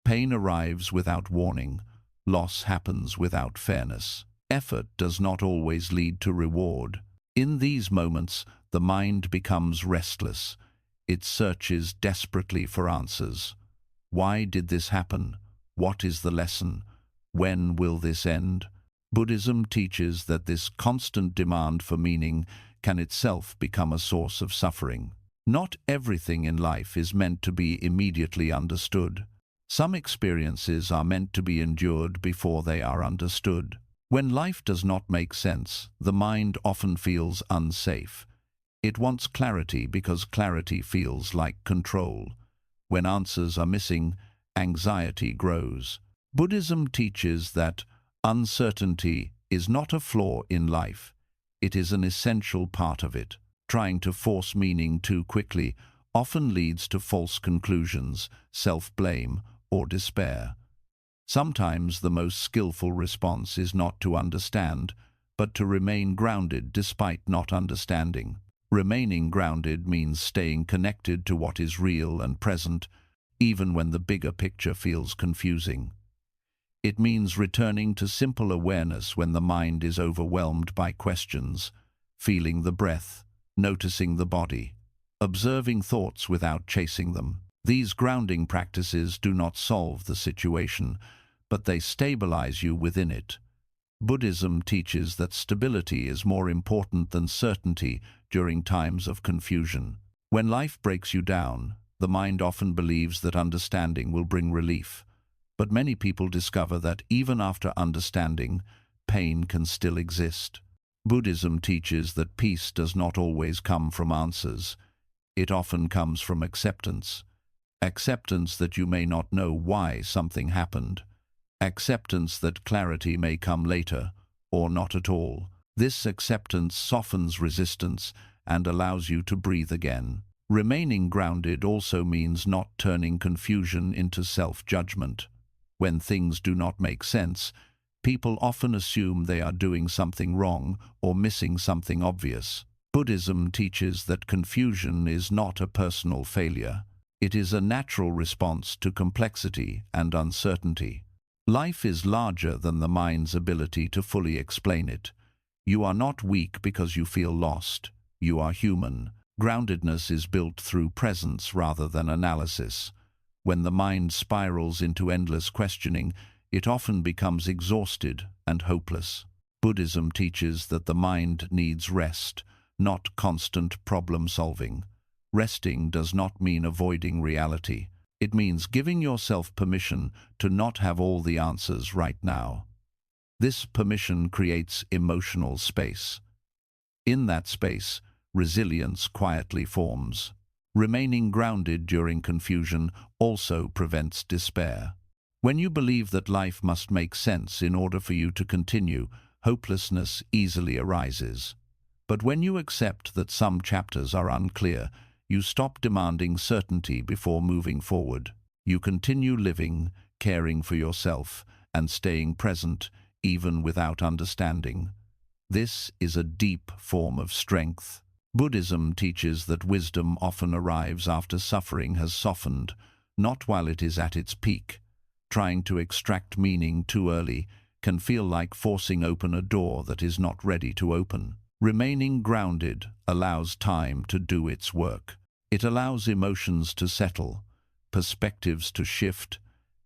Pain arrives without warning. Loss happens without fairness. Effort does not always lead to reward. In these moments, the mind becomes restless. It searches desperately for answers. Why did this happen? What is the lesson? When will this end? Buddhism teaches that this constant demand for meaning can itself become a source of suffering. Not everything in life is meant to be immediately understood. Some experiences are meant to be endured before they are understood. When life does not make sense, the mind often feels unsafe. It wants clarity because clarity feels like control. When answers are missing, anxiety grows. Buddhism teaches that uncertainty is not a flaw in life. It is an essential part of it. Trying to force meaning too quickly often leads to false conclusions, self-blame, or despair. Sometimes the most skillful response is not to understand, but to remain grounded despite not understanding. Remaining grounded means staying connected to what is real and present, even when the bigger picture feels confusing. It means returning to simple awareness when the mind is overwhelmed by questions, feeling the breath, noticing the body, observing thoughts without chasing them. These grounding practices do not solve the situation, but they stabilize you within it. Buddhism teaches that stability is more important than certainty during times of confusion. When life breaks you down, the mind often believes that understanding will bring relief. But many people discover that even after understanding, pain can still exist. Buddhism teaches that peace does not always come from answers. It often comes from acceptance. Acceptance that you may not know why something happened. Acceptance that clarity may come later, or not at all. This acceptance softens resistance and allows you to breathe again. Remaining grounded also means not turning confusion into self-judgment. When things do not make sense, people often assume they are doing something wrong or missing something obvious. Buddhism teaches that confusion is not a personal failure. It is a natural response to complexity and uncertainty. Life is larger than the mind's ability to fully explain it. You are not weak because you feel lost. You are human. Groundedness is built through presence rather than analysis. When the mind spirals into endless questioning, it often becomes exhausted and hopeless. Buddhism teaches that the mind needs rest, not constant problem-solving. Resting does not mean avoiding reality. It means giving yourself permission to not have all the answers right now. This permission creates emotional space. In that space, resilience quietly forms. Remaining grounded during confusion also prevents despair. When you believe that life must make sense in order for you to continue, hopelessness easily arises. But when you accept that some chapters are unclear, You stop demanding certainty before moving forward. You continue living, caring for yourself, and staying present, even without understanding. This is a deep form of strength. Buddhism teaches that wisdom often arrives after suffering has softened, not while it is at its peak. Trying to extract meaning too early can feel like forcing open a door that is not ready to open. Remaining grounded allows time to do its work. It allows emotions to settle, perspectives to shift,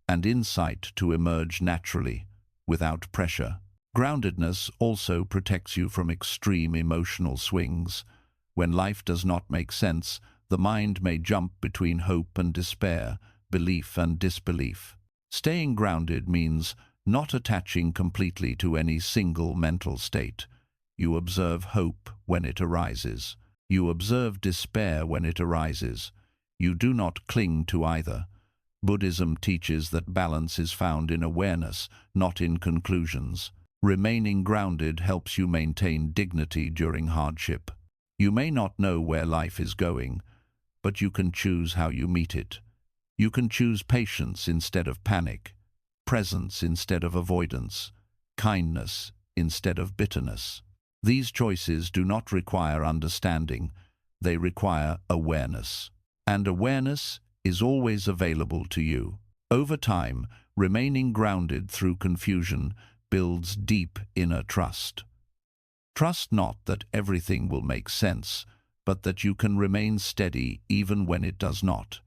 and insight to emerge naturally, without pressure. Groundedness also protects you from extreme emotional swings. When life does not make sense, the mind may jump between hope and despair, belief and disbelief. Staying grounded means not attaching completely to any single mental state. You observe hope when it arises. You observe despair when it arises. You do not cling to either. Buddhism teaches that balance is found in awareness, not in conclusions. Remaining grounded helps you maintain dignity during hardship. You may not know where life is going, but you can choose how you meet it. You can choose patience instead of panic, presence instead of avoidance, kindness instead of bitterness. These choices do not require understanding, they require awareness. And awareness is always available to you. Over time, remaining grounded through confusion builds deep inner trust. Trust not that everything will make sense, but that you can remain steady even when it does not.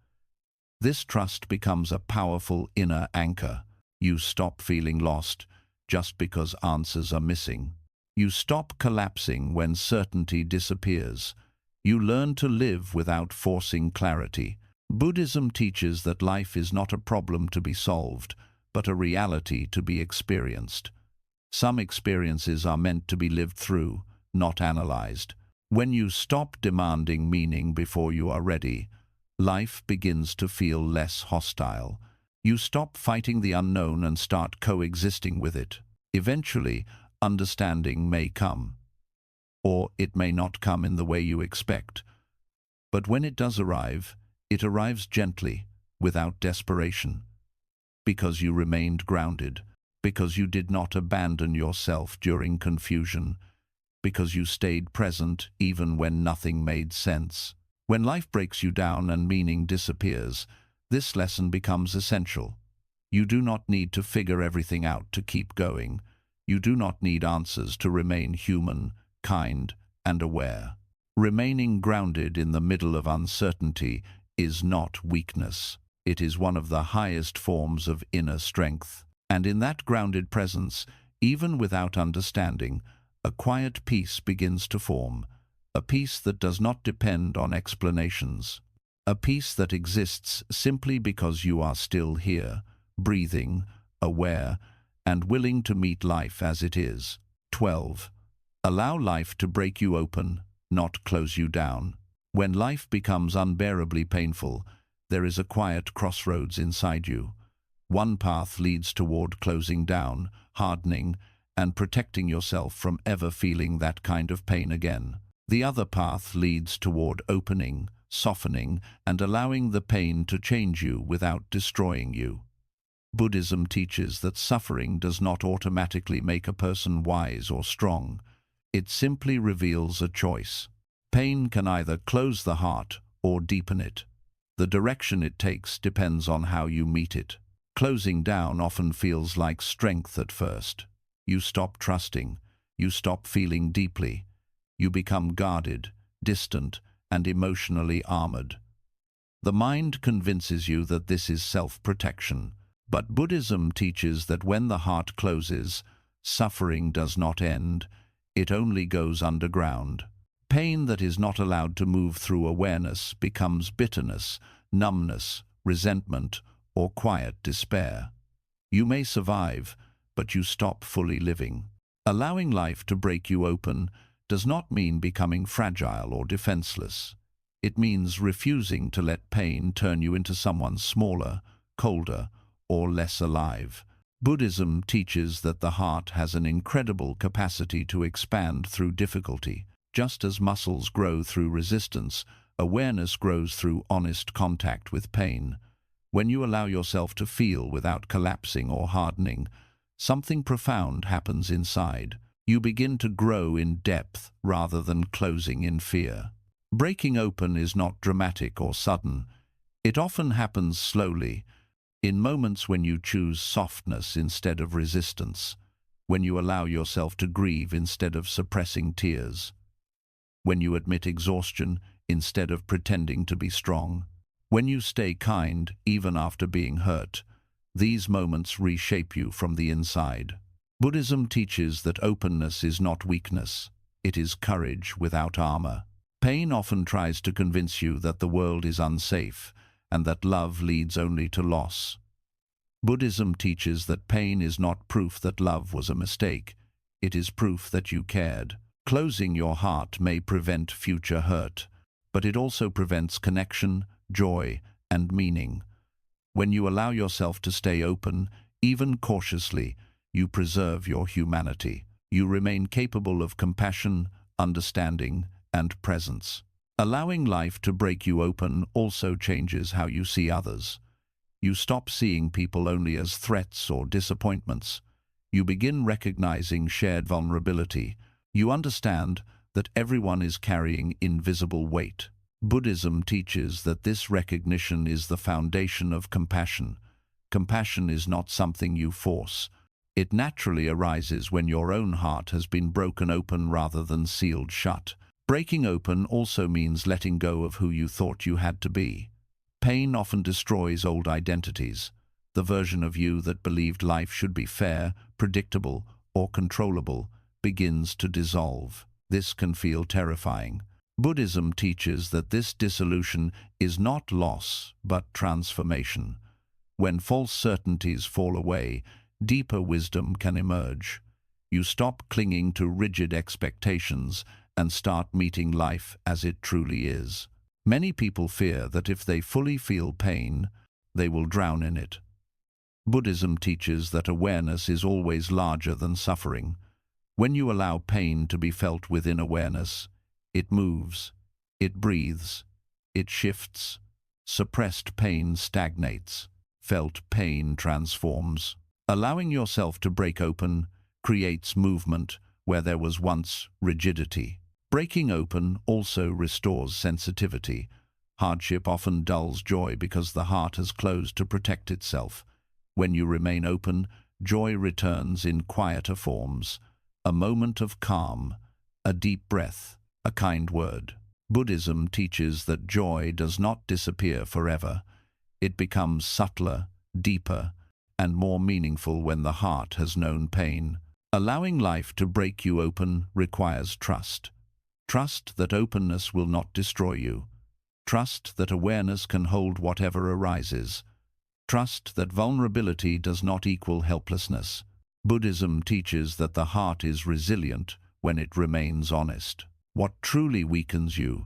This trust becomes a powerful inner anchor. You stop feeling lost just because answers are missing. You stop collapsing when certainty disappears. You learn to live without forcing clarity. Buddhism teaches that life is not a problem to be solved, but a reality to be experienced. Some experiences are meant to be lived through, not analyzed. When you stop demanding meaning before you are ready, life begins to feel less hostile. You stop fighting the unknown and start coexisting with it. Eventually, understanding may come, or it may not come in the way you expect. But when it does arrive, it arrives gently, without desperation, because you remained grounded, because you did not abandon yourself during confusion, because you stayed present even when nothing made sense. When life breaks you down and meaning disappears, this lesson becomes essential. You do not need to figure everything out to keep going. You do not need answers to remain human, kind, and aware. Remaining grounded in the middle of uncertainty is not weakness. It is one of the highest forms of inner strength. And in that grounded presence, even without understanding, a quiet peace begins to form, a peace that does not depend on explanations, a peace that exists simply because you are still here, breathing, aware, and willing to meet life as it is. 12. Allow life to break you open, not close you down. When life becomes unbearably painful, there is a quiet crossroads inside you. One path leads toward closing down, hardening, and protecting yourself from ever feeling that kind of pain again. The other path leads toward opening, softening, and allowing the pain to change you without destroying you. Buddhism teaches that suffering does not automatically make a person wise or strong. It simply reveals a choice. Pain can either close the heart or deepen it. The direction it takes depends on how you meet it. Closing down often feels like strength at first. You stop trusting. You stop feeling deeply. You become guarded, distant, and emotionally armored. The mind convinces you that this is self-protection. But Buddhism teaches that when the heart closes, suffering does not end. It only goes underground. Pain that is not allowed to move through awareness becomes bitterness, numbness, resentment, or quiet despair. You may survive, but you stop fully living. Allowing life to break you open does not mean becoming fragile or defenseless. It means refusing to let pain turn you into someone smaller, colder, or less alive. Buddhism teaches that the heart has an incredible capacity to expand through difficulty. Just as muscles grow through resistance, Awareness grows through honest contact with pain. When you allow yourself to feel without collapsing or hardening, something profound happens inside. You begin to grow in depth rather than closing in fear. Breaking open is not dramatic or sudden. It often happens slowly, in moments when you choose softness instead of resistance, when you allow yourself to grieve instead of suppressing tears, when you admit exhaustion instead of pretending to be strong, when you stay kind even after being hurt. These moments reshape you from the inside. Buddhism teaches that openness is not weakness, it is courage without armor. Pain often tries to convince you that the world is unsafe and that love leads only to loss. Buddhism teaches that pain is not proof that love was a mistake, it is proof that you cared. Closing your heart may prevent future hurt, but it also prevents connection, joy, and meaning. When you allow yourself to stay open, even cautiously, you preserve your humanity. You remain capable of compassion, understanding, and presence. Allowing life to break you open also changes how you see others. You stop seeing people only as threats or disappointments. You begin recognizing shared vulnerability. You understand that everyone is carrying invisible weight. Buddhism teaches that this recognition is the foundation of compassion. Compassion is not something you force. It naturally arises when your own heart has been broken open rather than sealed shut. Breaking open also means letting go of who you thought you had to be. Pain often destroys old identities. The version of you that believed life should be fair, predictable, or controllable begins to dissolve. This can feel terrifying. Buddhism teaches that this dissolution is not loss, but transformation. When false certainties fall away, deeper wisdom can emerge. You stop clinging to rigid expectations and start meeting life as it truly is. Many people fear that if they fully feel pain, they will drown in it. Buddhism teaches that awareness is always larger than suffering. When you allow pain to be felt within awareness, it moves, it breathes, it shifts. Suppressed pain stagnates. Felt pain transforms. Allowing yourself to break open creates movement where there was once rigidity. Breaking open also restores sensitivity. Hardship often dulls joy because the heart has closed to protect itself. When you remain open, joy returns in quieter forms. A moment of calm, a deep breath, a kind word. Buddhism teaches that joy does not disappear forever. It becomes subtler, deeper, and more meaningful when the heart has known pain. Allowing life to break you open requires trust. Trust that openness will not destroy you. Trust that awareness can hold whatever arises. Trust that vulnerability does not equal helplessness. Buddhism teaches that the heart is resilient when it remains honest. What truly weakens you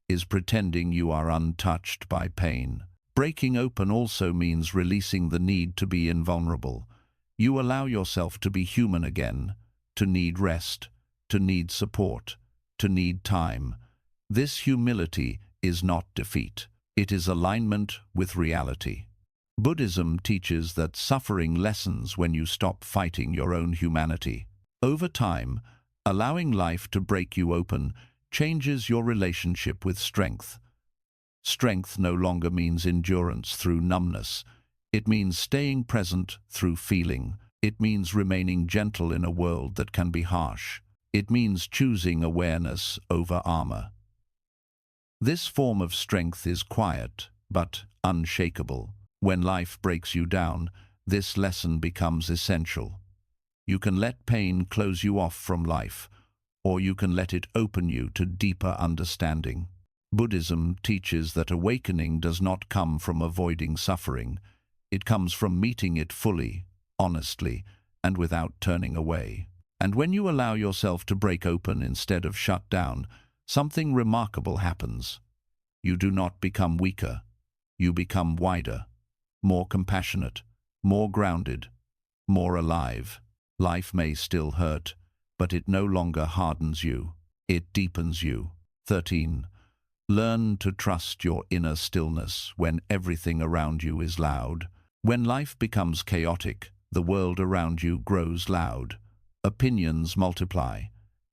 is pretending you are untouched by pain. Breaking open also means releasing the need to be invulnerable. You allow yourself to be human again, to need rest, to need support, to need time. This humility is not defeat. It is alignment with reality. Buddhism teaches that suffering lessens when you stop fighting your own humanity. Over time, allowing life to break you open changes your relationship with strength. Strength no longer means endurance through numbness. It means staying present through feeling. It means remaining gentle in a world that can be harsh. It means choosing awareness over armor. This form of strength is quiet, but unshakable. When life breaks you down, this lesson becomes essential. You can let pain close you off from life, or you can let it open you to deeper understanding. Buddhism teaches that awakening does not come from avoiding suffering. It comes from meeting it fully, honestly, and without turning away. And when you allow yourself to break open instead of shut down, something remarkable happens. You do not become weaker. You become wider, more compassionate, more grounded, more alive. Life may still hurt, but it no longer hardens you. It deepens you. 13. Learn to trust your inner stillness when everything around you is loud. When life becomes chaotic, the world around you grows loud. Opinions multiply.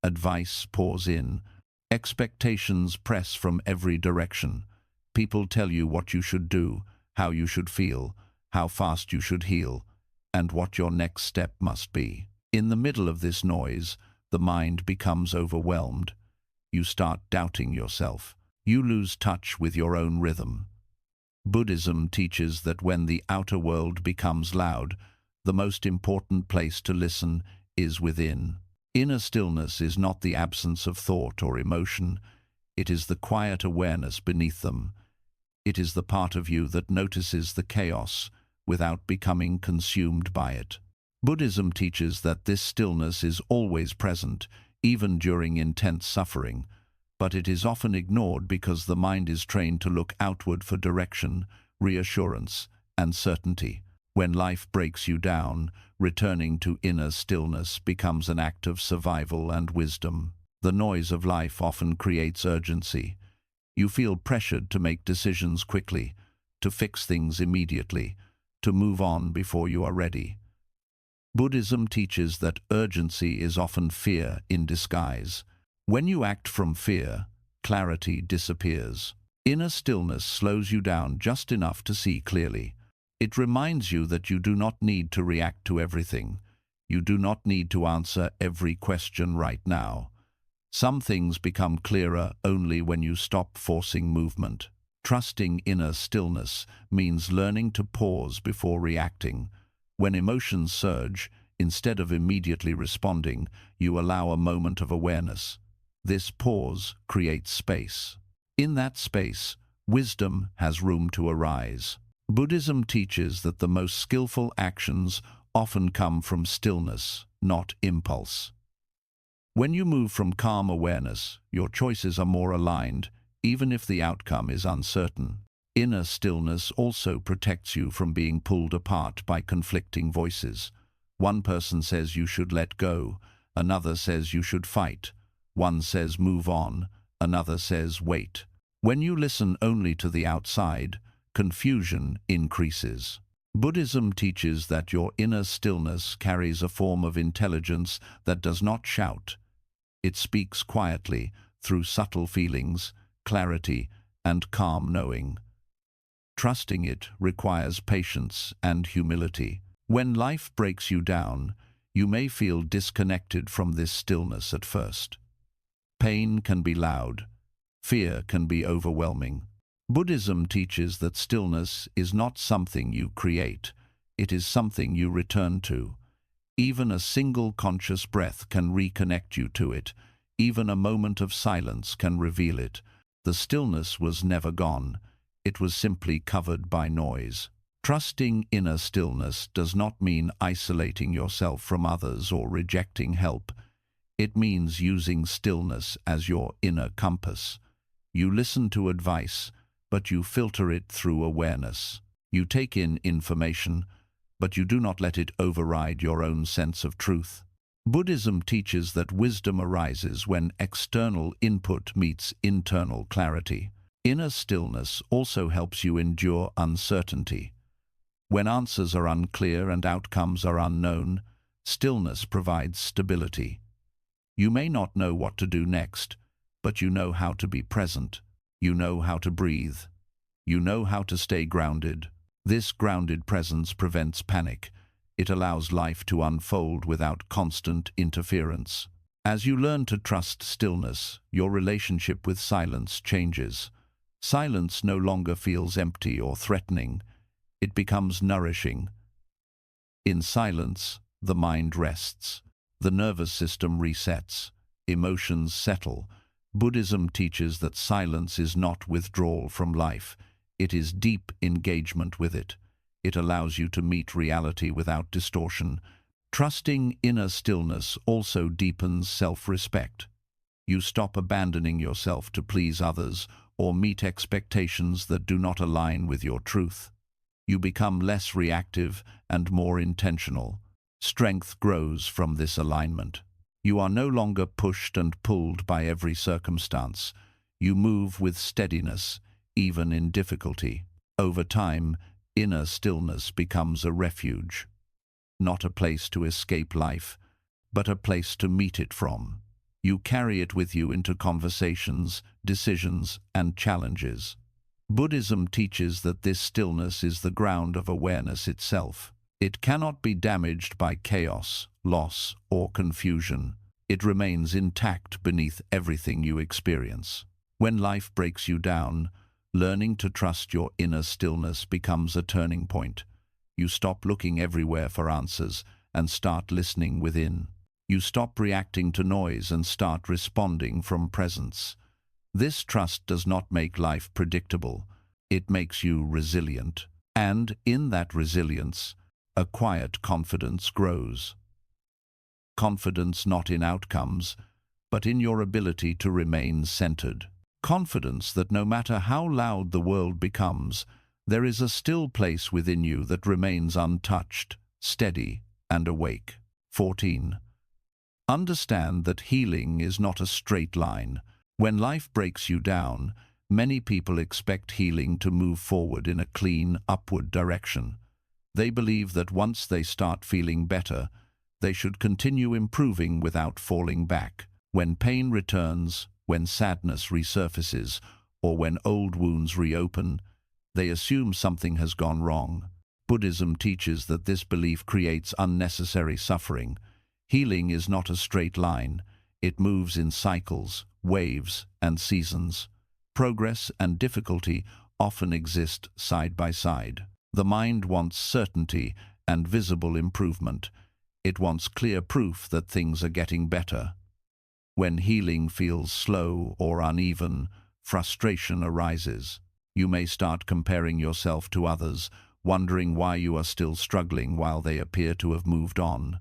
Advice pours in. Expectations press from every direction. People tell you what you should do, how you should feel, how fast you should heal, and what your next step must be. In the middle of this noise, the mind becomes overwhelmed. You start doubting yourself. You lose touch with your own rhythm. Buddhism teaches that when the outer world becomes loud, the most important place to listen is within. Inner stillness is not the absence of thought or emotion. It is the quiet awareness beneath them. It is the part of you that notices the chaos without becoming consumed by it. Buddhism teaches that this stillness is always present, even during intense suffering, but it is often ignored because the mind is trained to look outward for direction, reassurance, and certainty. When life breaks you down, returning to inner stillness becomes an act of survival and wisdom. The noise of life often creates urgency. You feel pressured to make decisions quickly, to fix things immediately, to move on before you are ready. Buddhism teaches that urgency is often fear in disguise. When you act from fear, clarity disappears. Inner stillness slows you down just enough to see clearly. It reminds you that you do not need to react to everything. You do not need to answer every question right now. Some things become clearer only when you stop forcing movement. Trusting inner stillness means learning to pause before reacting. When emotions surge, instead of immediately responding, you allow a moment of awareness. This pause creates space. In that space, wisdom has room to arise. Buddhism teaches that the most skillful actions often come from stillness, not impulse. When you move from calm awareness, your choices are more aligned, even if the outcome is uncertain. Inner stillness also protects you from being pulled apart by conflicting voices. One person says you should let go, another says you should fight. One says move on, another says wait. When you listen only to the outside, confusion increases. Buddhism teaches that your inner stillness carries a form of intelligence that does not shout. It speaks quietly through subtle feelings, clarity, and calm knowing. Trusting it requires patience and humility. When life breaks you down, you may feel disconnected from this stillness at first. Pain can be loud. Fear can be overwhelming. Buddhism teaches that stillness is not something you create. It is something you return to. Even a single conscious breath can reconnect you to it. Even a moment of silence can reveal it. The stillness was never gone. It was simply covered by noise. Trusting inner stillness does not mean isolating yourself from others or rejecting help. It means using stillness as your inner compass. You listen to advice, but you filter it through awareness. You take in information, but you do not let it override your own sense of truth. Buddhism teaches that wisdom arises when external input meets internal clarity. Inner stillness also helps you endure uncertainty. When answers are unclear and outcomes are unknown, stillness provides stability. You may not know what to do next, but you know how to be present. You know how to breathe. You know how to stay grounded. This grounded presence prevents panic. It allows life to unfold without constant interference. As you learn to trust stillness, your relationship with silence changes. Silence no longer feels empty or threatening. It becomes nourishing. In silence, the mind rests. The nervous system resets. Emotions settle. Buddhism teaches that silence is not withdrawal from life. It is deep engagement with it. It allows you to meet reality without distortion. Trusting inner stillness also deepens self-respect. You stop abandoning yourself to please others or meet expectations that do not align with your truth. You become less reactive and more intentional. Strength grows from this alignment. You are no longer pushed and pulled by every circumstance. You move with steadiness, even in difficulty. Over time, inner stillness becomes a refuge, not a place to escape life, but a place to meet it from. You carry it with you into conversations, decisions, and challenges. Buddhism teaches that this stillness is the ground of awareness itself. It cannot be damaged by chaos, loss, or confusion. It remains intact beneath everything you experience. When life breaks you down, learning to trust your inner stillness becomes a turning point. You stop looking everywhere for answers and start listening within. You stop reacting to noise and start responding from presence. This trust does not make life predictable. It makes you resilient. And in that resilience, a quiet confidence grows. Confidence not in outcomes, but in your ability to remain centered. Confidence that no matter how loud the world becomes, there is a still place within you that remains untouched, steady, and awake. 14. Understand that healing is not a straight line. When life breaks you down, many people expect healing to move forward in a clean, upward direction. They believe that once they start feeling better, they should continue improving without falling back. When pain returns, when sadness resurfaces, or when old wounds reopen, they assume something has gone wrong. Buddhism teaches that this belief creates unnecessary suffering. Healing is not a straight line. It moves in cycles, waves, and seasons. Progress and difficulty often exist side by side. The mind wants certainty and visible improvement. It wants clear proof that things are getting better. When healing feels slow or uneven, frustration arises. You may start comparing yourself to others, wondering why you are still struggling while they appear to have moved on.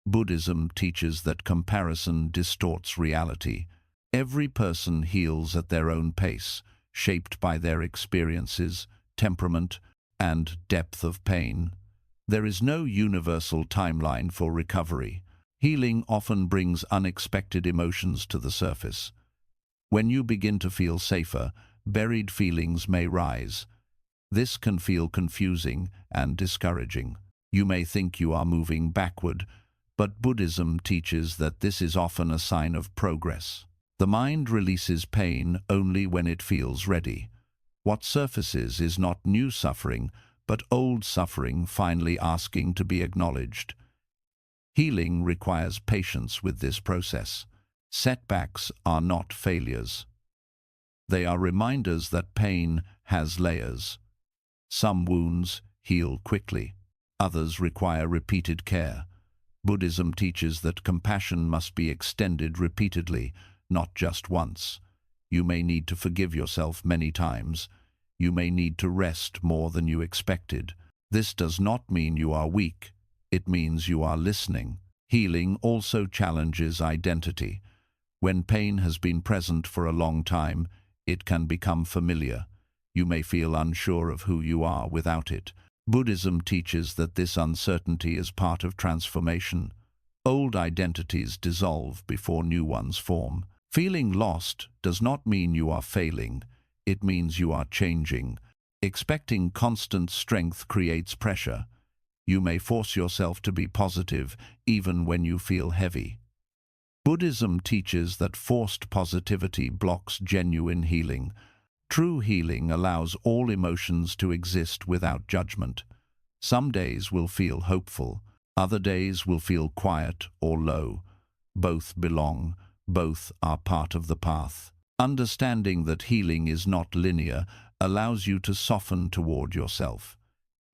Buddhism teaches that comparison distorts reality. Every person heals at their own pace, shaped by their experiences, temperament, and depth of pain. There is no universal timeline for recovery. Healing often brings unexpected emotions to the surface. When you begin to feel safer, buried feelings may rise. This can feel confusing and discouraging. You may think you are moving backward, but Buddhism teaches that this is often a sign of progress. The mind releases pain only when it feels ready. What surfaces is not new suffering, but old suffering finally asking to be acknowledged. Healing requires patience with this process. Setbacks are not failures. They are reminders that pain has layers. Some wounds heal quickly. Others require repeated care. Buddhism teaches that compassion must be extended repeatedly, not just once. You may need to forgive yourself many times. You may need to rest more than you expected. This does not mean you are weak. It means you are listening. Healing also challenges identity. When pain has been present for a long time, it can become familiar. You may feel unsure of who you are without it. Buddhism teaches that this uncertainty is part of transformation. Old identities dissolve before new ones form. Feeling lost does not mean you are failing. It means you are changing. Expecting constant strength creates pressure. You may force yourself to be positive even when you feel heavy. Buddhism teaches that forced positivity blocks genuine healing. True healing allows all emotions to exist without judgment. Some days will feel hopeful. Other days will feel quiet or low. Both belong. Both are part of the path. Understanding that healing is not linear allows you to soften toward yourself.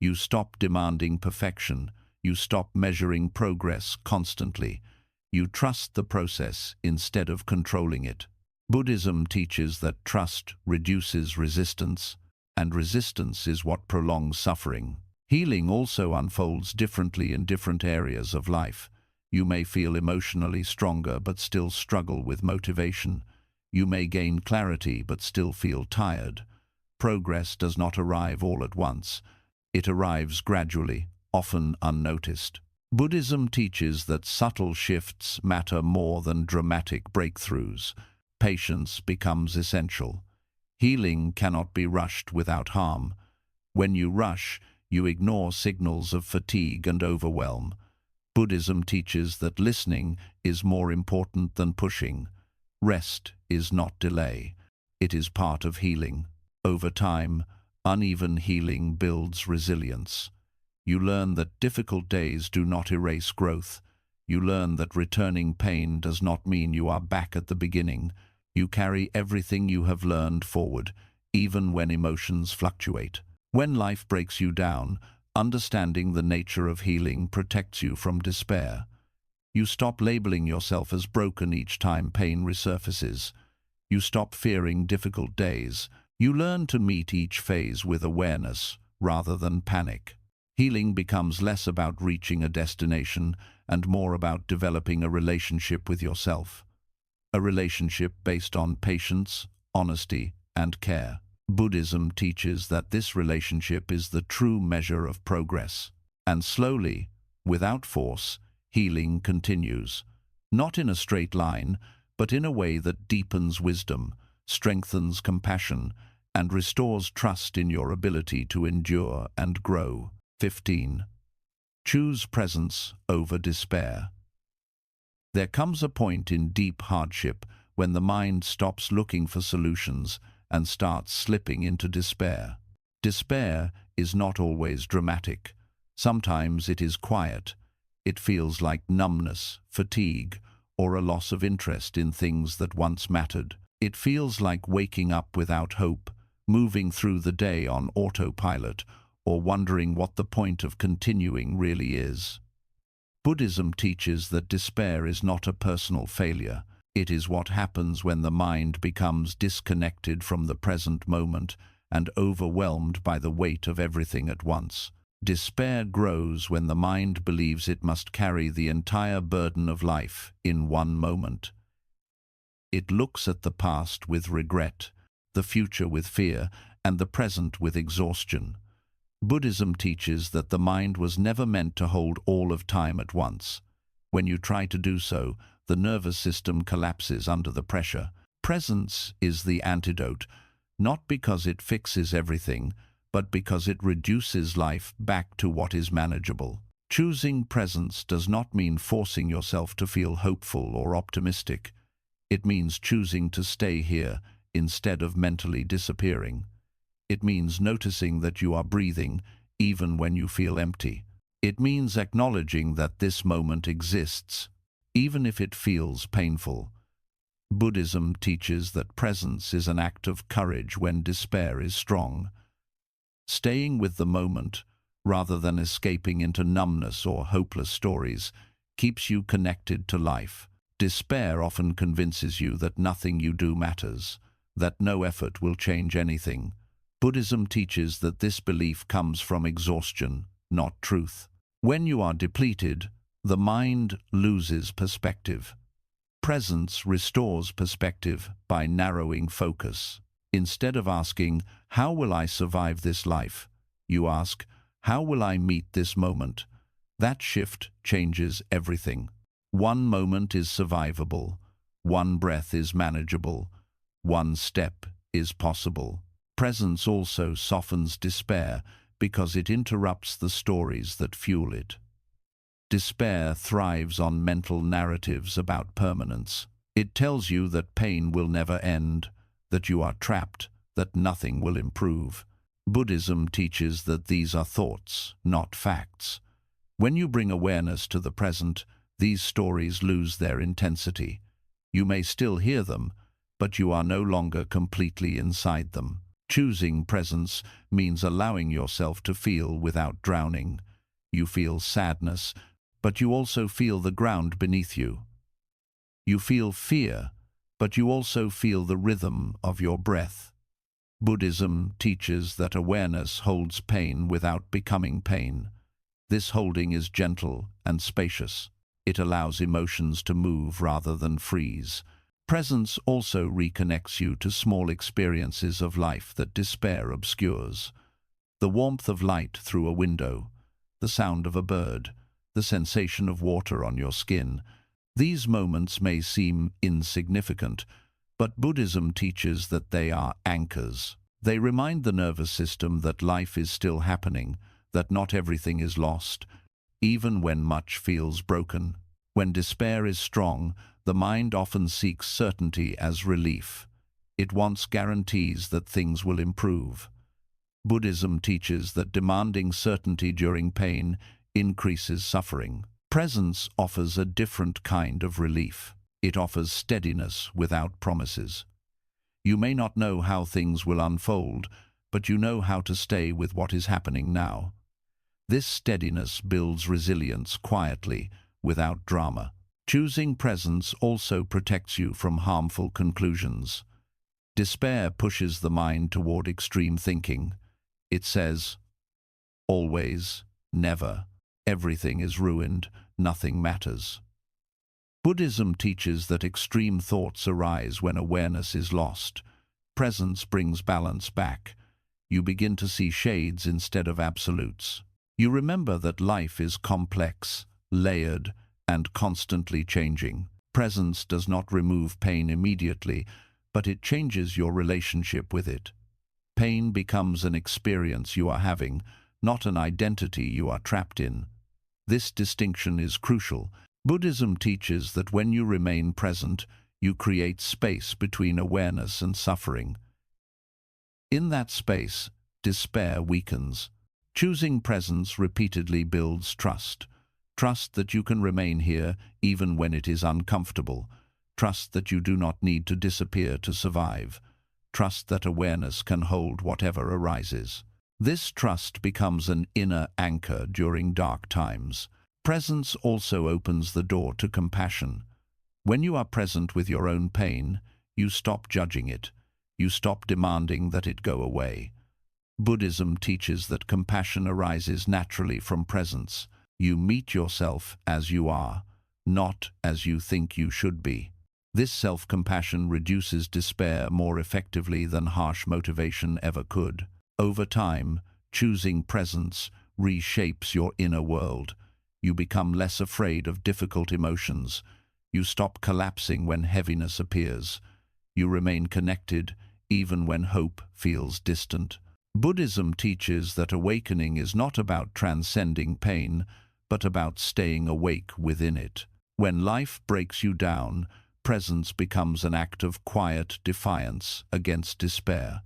You stop demanding perfection. You stop measuring progress constantly. You trust the process instead of controlling it. Buddhism teaches that trust reduces resistance, and resistance is what prolongs suffering. Healing also unfolds differently in different areas of life. You may feel emotionally stronger but still struggle with motivation. You may gain clarity but still feel tired. Progress does not arrive all at once. It arrives gradually, often unnoticed. Buddhism teaches that subtle shifts matter more than dramatic breakthroughs. patience becomes essential. Healing cannot be rushed without harm. When you rush, you ignore signals of fatigue and overwhelm. Buddhism teaches that listening is more important than pushing. Rest is not delay. It is part of healing. Over time, uneven healing builds resilience. You learn that difficult days do not erase growth. You learn that returning pain does not mean you are back at the beginning. You carry everything you have learned forward, even when emotions fluctuate. When life breaks you down, understanding the nature of healing protects you from despair. You stop labeling yourself as broken each time pain resurfaces. You stop fearing difficult days. You learn to meet each phase with awareness rather than panic. Healing becomes less about reaching a destination and more about developing a relationship with yourself. A relationship based on patience, honesty, and care. Buddhism teaches that this relationship is the true measure of progress. And slowly, without force, healing continues. Not in a straight line, but in a way that deepens wisdom, strengthens compassion, and restores trust in your ability to endure and grow. 15. Choose presence over despair. There comes a point in deep hardship when the mind stops looking for solutions and starts slipping into despair. Despair is not always dramatic. Sometimes it is quiet. It feels like numbness, fatigue, or a loss of interest in things that once mattered. It feels like waking up without hope, moving through the day on autopilot, or wondering what the point of continuing really is. Buddhism teaches that despair is not a personal failure. It is what happens when the mind becomes disconnected from the present moment and overwhelmed by the weight of everything at once. Despair grows when the mind believes it must carry the entire burden of life in one moment. It looks at the past with regret, the future with fear, and the present with exhaustion. Buddhism teaches that the mind was never meant to hold all of time at once. When you try to do so, the nervous system collapses under the pressure. Presence is the antidote, not because it fixes everything, but because it reduces life back to what is manageable. Choosing presence does not mean forcing yourself to feel hopeful or optimistic. It means choosing to stay here instead of mentally disappearing. It means noticing that you are breathing even when you feel empty. It means acknowledging that this moment exists, even if it feels painful. Buddhism teaches that presence is an act of courage when despair is strong. Staying with the moment, rather than escaping into numbness or hopeless stories, keeps you connected to life. Despair often convinces you that nothing you do matters, that no effort will change anything. Buddhism teaches that this belief comes from exhaustion, not truth. When you are depleted, the mind loses perspective. Presence restores perspective by narrowing focus. Instead of asking, "How will I survive this life?" you ask, "How will I meet this moment?" That shift changes everything. One moment is survivable. One breath is manageable. One step is possible. Presence also softens despair because it interrupts the stories that fuel it. Despair thrives on mental narratives about permanence. It tells you that pain will never end, that you are trapped, that nothing will improve. Buddhism teaches that these are thoughts, not facts. When you bring awareness to the present, these stories lose their intensity. You may still hear them, but you are no longer completely inside them. Choosing presence means allowing yourself to feel without drowning. You feel sadness, but you also feel the ground beneath you. You feel fear, but you also feel the rhythm of your breath. Buddhism teaches that awareness holds pain without becoming pain. This holding is gentle and spacious. It allows emotions to move rather than freeze. Presence also reconnects you to small experiences of life that despair obscures. The warmth of light through a window, the sound of a bird, the sensation of water on your skin. These moments may seem insignificant, But Buddhism teaches that they are anchors. They remind the nervous system that life is still happening, that not everything is lost, even when much feels broken. When despair is strong, the mind often seeks certainty as relief. It wants guarantees that things will improve. Buddhism teaches that demanding certainty during pain increases suffering. Presence offers a different kind of relief. It offers steadiness without promises. You may not know how things will unfold, but you know how to stay with what is happening now. This steadiness builds resilience quietly, without drama. Choosing presence also protects you from harmful conclusions. Despair pushes the mind toward extreme thinking. It says, always, never, everything is ruined, nothing matters. Buddhism teaches that extreme thoughts arise when awareness is lost. Presence brings balance back. You begin to see shades instead of absolutes. You remember that life is complex, layered, and constantly changing. Presence does not remove pain immediately, but it changes your relationship with it. Pain becomes an experience you are having, not an identity you are trapped in. This distinction is crucial. Buddhism teaches that when you remain present, you create space between awareness and suffering. In that space, despair weakens. Choosing presence repeatedly builds trust. Trust that you can remain here even when it is uncomfortable. Trust that you do not need to disappear to survive. Trust that awareness can hold whatever arises. This trust becomes an inner anchor during dark times. Presence also opens the door to compassion. When you are present with your own pain, you stop judging it. You stop demanding that it go away. Buddhism teaches that compassion arises naturally from presence. You meet yourself as you are, not as you think you should be. This self-compassion reduces despair more effectively than harsh motivation ever could. Over time, choosing presence reshapes your inner world. You become less afraid of difficult emotions. You stop collapsing when heaviness appears. You remain connected even when hope feels distant. Buddhism teaches that awakening is not about transcending pain, but about staying awake within it. When life breaks you down, presence becomes an act of quiet defiance against despair.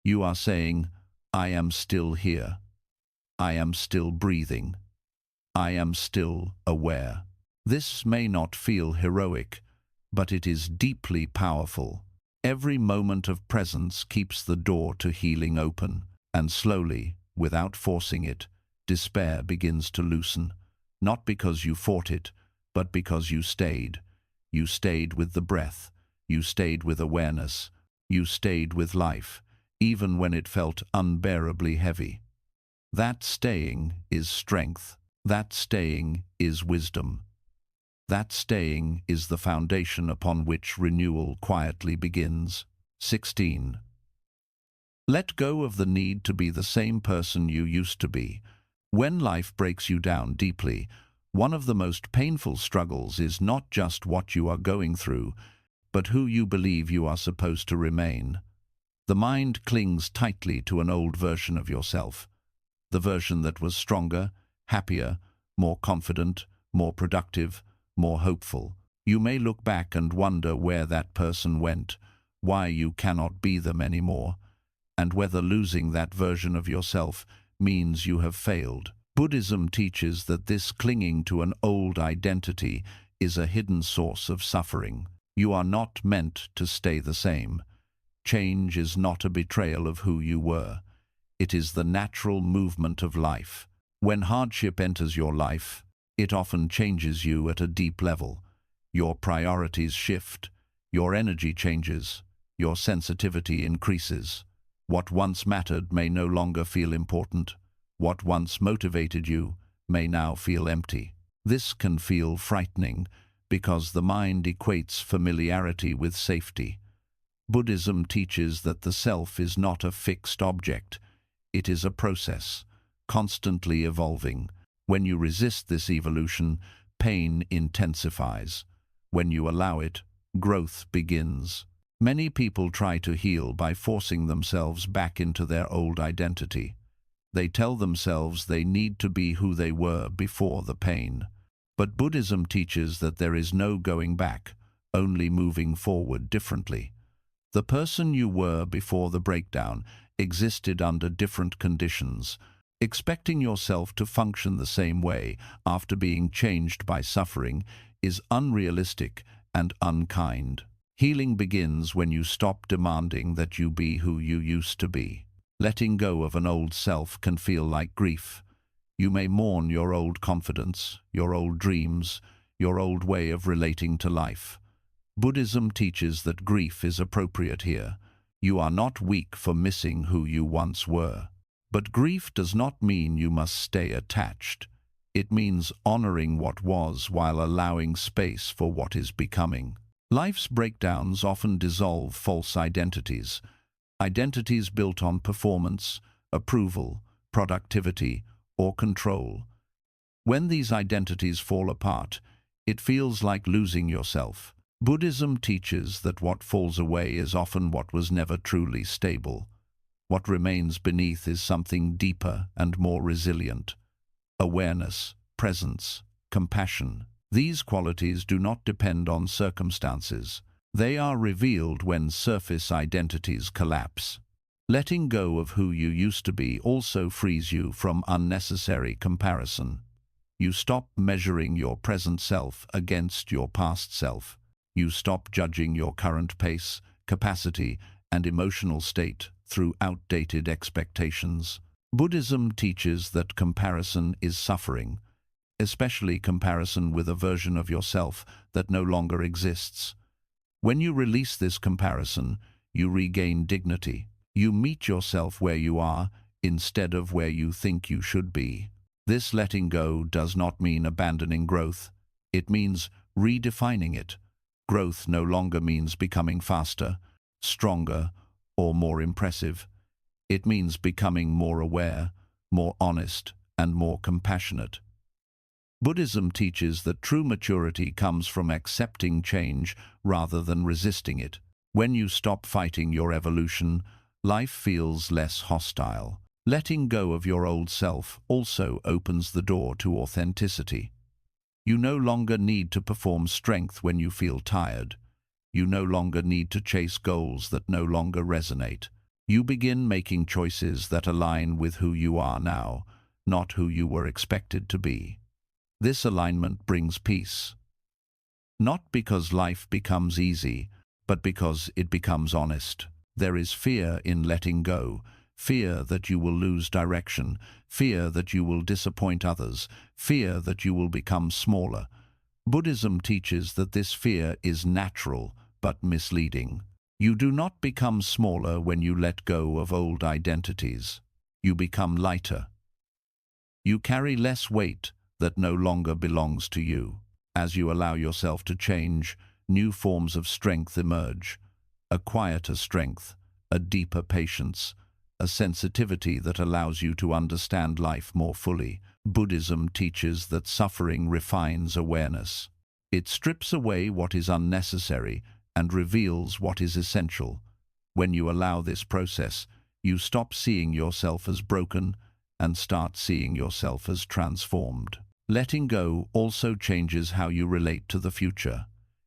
You are saying, I am still here. I am still breathing. I am still aware. This may not feel heroic, but it is deeply powerful. Every moment of presence keeps the door to healing open, and slowly, without forcing it, despair begins to loosen. Not because you fought it, but because you stayed. You stayed with the breath. You stayed with awareness. You stayed with life, even when it felt unbearably heavy. That staying is strength. That staying is wisdom. That staying is the foundation upon which renewal quietly begins. 16. Let go of the need to be the same person you used to be. When life breaks you down deeply, one of the most painful struggles is not just what you are going through, but who you believe you are supposed to remain. The mind clings tightly to an old version of yourself, the version that was stronger, happier, more confident, more productive, more hopeful. You may look back and wonder where that person went, why you cannot be them anymore, and whether losing that version of yourself means you have failed. Buddhism teaches that this clinging to an old identity is a hidden source of suffering. You are not meant to stay the same. Change is not a betrayal of who you were. It is the natural movement of life. When hardship enters your life, it often changes you at a deep level. Your priorities shift, your energy changes, your sensitivity increases. What once mattered may no longer feel important. What once motivated you may now feel empty. This can feel frightening because the mind equates familiarity with safety. Buddhism teaches that the self is not a fixed object. It is a process, constantly evolving. When you resist this evolution, pain intensifies. When you allow it, growth begins. Many people try to heal by forcing themselves back into their old identity. They tell themselves they need to be who they were before the pain. But Buddhism teaches that there is no going back, only moving forward differently. The person you were before the breakdown existed under different conditions. Expecting yourself to function the same way after being changed by suffering is unrealistic and unkind. Healing begins when you stop demanding that you be who you used to be. Letting go of an old self can feel like grief. You may mourn your old confidence, your old dreams, your old way of relating to life. Buddhism teaches that grief is appropriate here. You are not weak for missing who you once were. But grief does not mean you must stay attached. It means honoring what was while allowing space for what is becoming. Life's breakdowns often dissolve false identities. Identities built on performance, approval, productivity, or control. When these identities fall apart, it feels like losing yourself. Buddhism teaches that what falls away is often what was never truly stable. What remains beneath is something deeper and more resilient. Awareness, presence, compassion. These qualities do not depend on circumstances. They are revealed when surface identities collapse. Letting go of who you used to be also frees you from unnecessary comparison. You stop measuring your present self against your past self. You stop judging your current pace, capacity, and emotional state through outdated expectations. Buddhism teaches that comparison is suffering, especially comparison with a version of yourself that no longer exists. When you release this comparison, you regain dignity. You meet yourself where you are instead of where you think you should be. This letting go does not mean abandoning growth. It means redefining it. Growth no longer means becoming faster, stronger, or more impressive. It means becoming more aware, more honest, and more compassionate. Buddhism teaches that true maturity comes from accepting change rather than resisting it. When you stop fighting your evolution, life feels less hostile. Letting go of your old self also opens the door to authenticity. You no longer need to perform strength when you feel tired. You no longer need to chase goals that no longer resonate. You begin making choices that align with who you are now, not who you were expected to be. This alignment brings peace. Not because life becomes easy, but because it becomes honest. There is fear in letting go, fear that you will lose direction, fear that you will disappoint others, fear that you will become smaller. Buddhism teaches that this fear is natural but misleading. You do not become smaller when you let go of old identities. You become lighter. You carry less weight that no longer belongs to you. As you allow yourself to change, new forms of strength emerge. A quieter strength, a deeper patience, a sensitivity that allows you to understand life more fully. Buddhism teaches that suffering refines awareness. It strips away what is unnecessary and reveals what is essential. When you allow this process, you stop seeing yourself as broken and start seeing yourself as transformed. Letting go also changes how you relate to the future.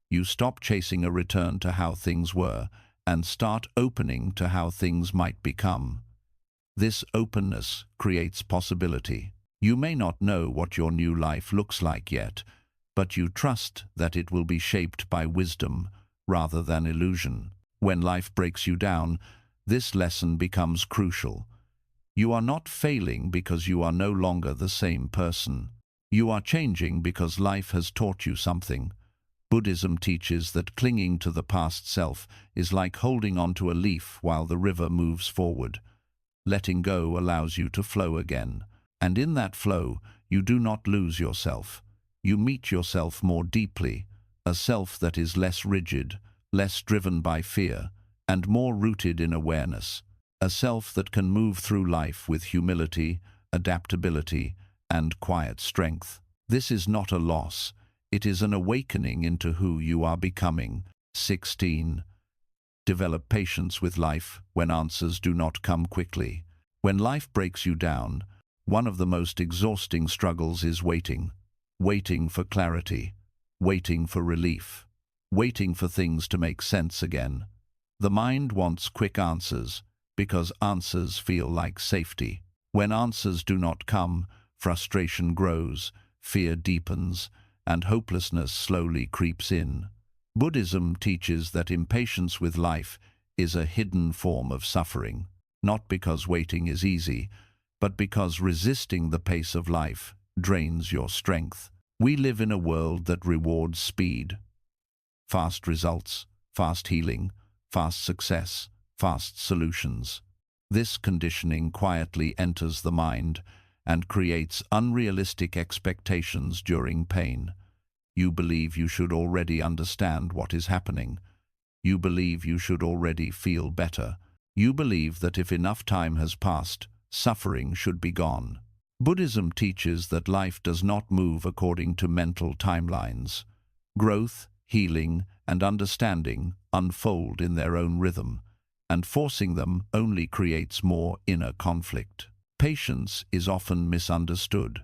You stop chasing a return to how things were and start opening to how things might become. This openness creates possibility. You may not know what your new life looks like yet, but you trust that it will be shaped by wisdom rather than illusion. When life breaks you down, this lesson becomes crucial. You are not failing because you are no longer the same person. You are changing because life has taught you something. Buddhism teaches that clinging to the past self is like holding onto a leaf while the river moves forward. Letting go allows you to flow again. And in that flow, you do not lose yourself. You meet yourself more deeply, a self that is less rigid, less driven by fear, and more rooted in awareness. A self that can move through life with humility, adaptability, and quiet strength. This is not a loss. It is an awakening into who you are becoming. 16. Develop patience with life when answers do not come quickly. When life breaks you down, one of the most exhausting struggles is waiting. Waiting for clarity. Waiting for relief. Waiting for things to make sense again. The mind wants quick answers because answers feel like safety. When answers do not come, frustration grows, fear deepens, and hopelessness slowly creeps in. Buddhism teaches that impatience with life is a hidden form of suffering, not because waiting is easy, but because resisting the pace of life drains your strength. We live in a world that rewards speed. Fast results, fast healing, fast success, fast solutions. This conditioning quietly enters the mind and creates unrealistic expectations during pain. You believe you should already understand what is happening. You believe you should already feel better. You believe that if enough time has passed, suffering should be gone. Buddhism teaches that life does not move according to mental timelines. Growth, healing, and understanding unfold in their own rhythm, and forcing them only creates more inner conflict. Patience is often misunderstood.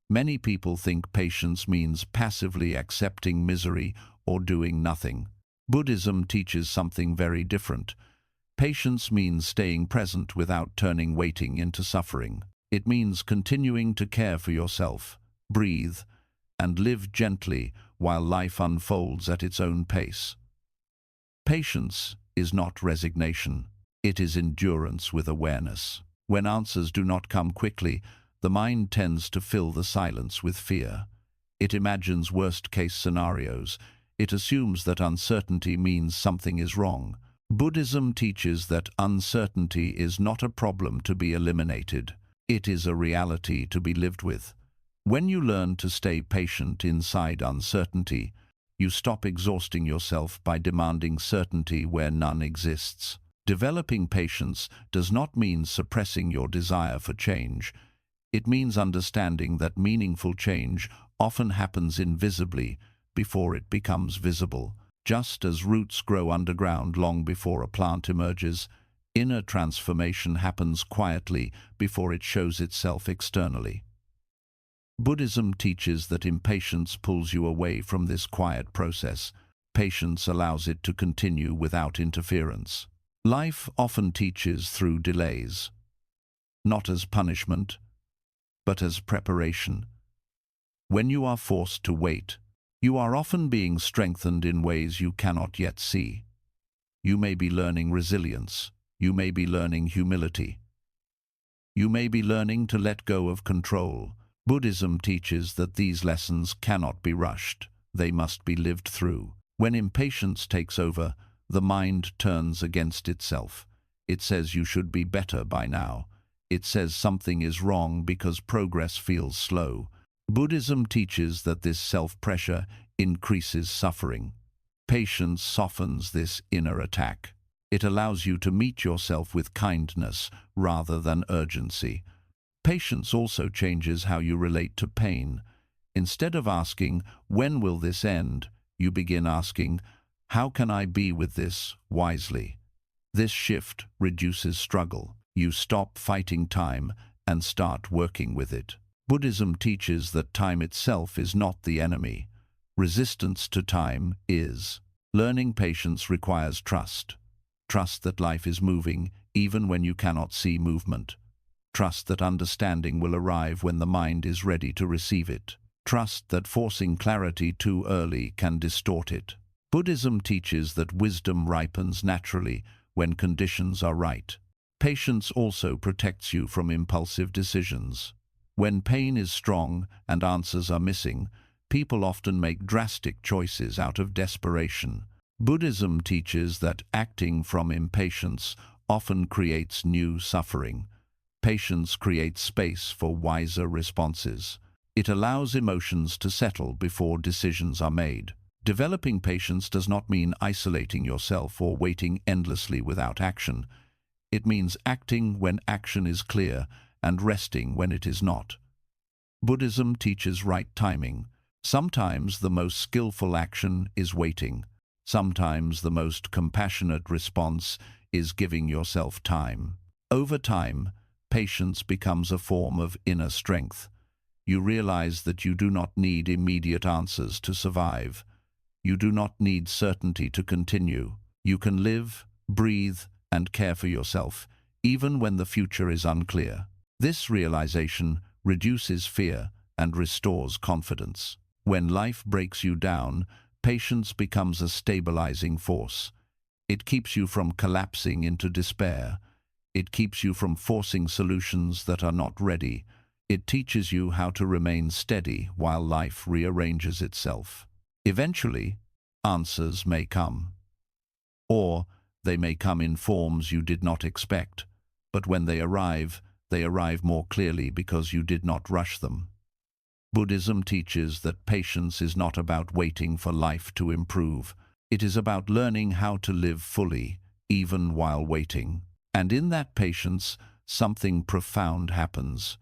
Many people think patience means passively accepting misery or doing nothing. Buddhism teaches something very different. Patience means staying present without turning waiting into suffering. It means continuing to care for yourself, breathe, and live gently while life unfolds at its own pace. Patience is not resignation. It is endurance with awareness. When answers do not come quickly, the mind tends to fill the silence with fear. It imagines worst-case scenarios. It assumes that uncertainty means something is wrong. Buddhism teaches that uncertainty is not a problem to be eliminated. It is a reality to be lived with. When you learn to stay patient inside uncertainty, you stop exhausting yourself by demanding certainty where none exists. Developing patience does not mean suppressing your desire for change. It means understanding that meaningful change often happens invisibly before it becomes visible. Just as roots grow underground long before a plant emerges, inner transformation happens quietly before it shows itself externally. Buddhism teaches that impatience pulls you away from this quiet process. Patience allows it to continue without interference. Life often teaches through delays, not as punishment, but as preparation. When you are forced to wait, you are often being strengthened in ways you cannot yet see. You may be learning resilience. You may be learning humility. You may be learning to let go of control. Buddhism teaches that these lessons cannot be rushed. They must be lived through. When impatience takes over, the mind turns against itself. It says you should be better by now. It says something is wrong because progress feels slow. Buddhism teaches that this self-pressure increases suffering. Patience softens this inner attack. It allows you to meet yourself with kindness rather than urgency. Patience also changes how you relate to pain. Instead of asking, "When will this end?" you begin asking, "How can I be with this wisely?" This shift reduces struggle. You stop fighting time and start working with it. Buddhism teaches that time itself is not the enemy. Resistance to time is. Learning patience requires trust. Trust that life is moving even when you cannot see movement. Trust that understanding will arrive when the mind is ready to receive it. Trust that forcing clarity too early can distort it. Buddhism teaches that wisdom ripens naturally when conditions are right. Patience also protects you from impulsive decisions. When pain is strong and answers are missing, people often make drastic choices out of desperation. Buddhism teaches that acting from impatience often creates new suffering. Patience creates space for wiser responses. It allows emotions to settle before decisions are made. Developing patience does not mean isolating yourself or waiting endlessly without action. It means acting when action is clear and resting when it is not. Buddhism teaches right timing. Sometimes the most skillful action is waiting. Sometimes the most compassionate response is giving yourself time. Over time, patience becomes a form of inner strength. You realize that you do not need immediate answers to survive. You do not need certainty to continue. You can live, breathe, and care for yourself, even when the future is unclear. This realization reduces fear and restores confidence. When life breaks you down, patience becomes a stabilizing force. It keeps you from collapsing into despair. It keeps you from forcing solutions that are not ready. It teaches you how to remain steady while life rearranges itself. Eventually, answers may come. Or they may come in forms you did not expect, but when they arrive more clearly because you did not rush them. Buddhism teaches that patience is not about waiting for life to improve. It is about learning how to live fully, even while waiting. And in that patience, something profound happens.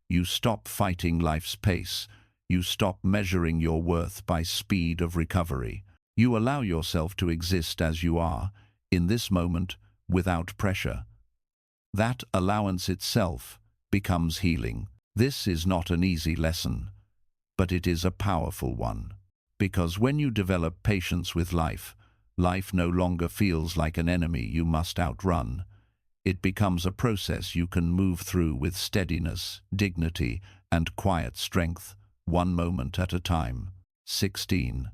You stop fighting life's pace. You stop measuring your worth by speed of recovery. You allow yourself to exist as you are, in this moment, without pressure. That allowance itself becomes healing. This is not an easy lesson, but it is a powerful one. Because when you develop patience with life, life no longer feels like an enemy you must outrun. It becomes a process you can move through with steadiness, dignity, and quiet strength, one moment at a time. 16.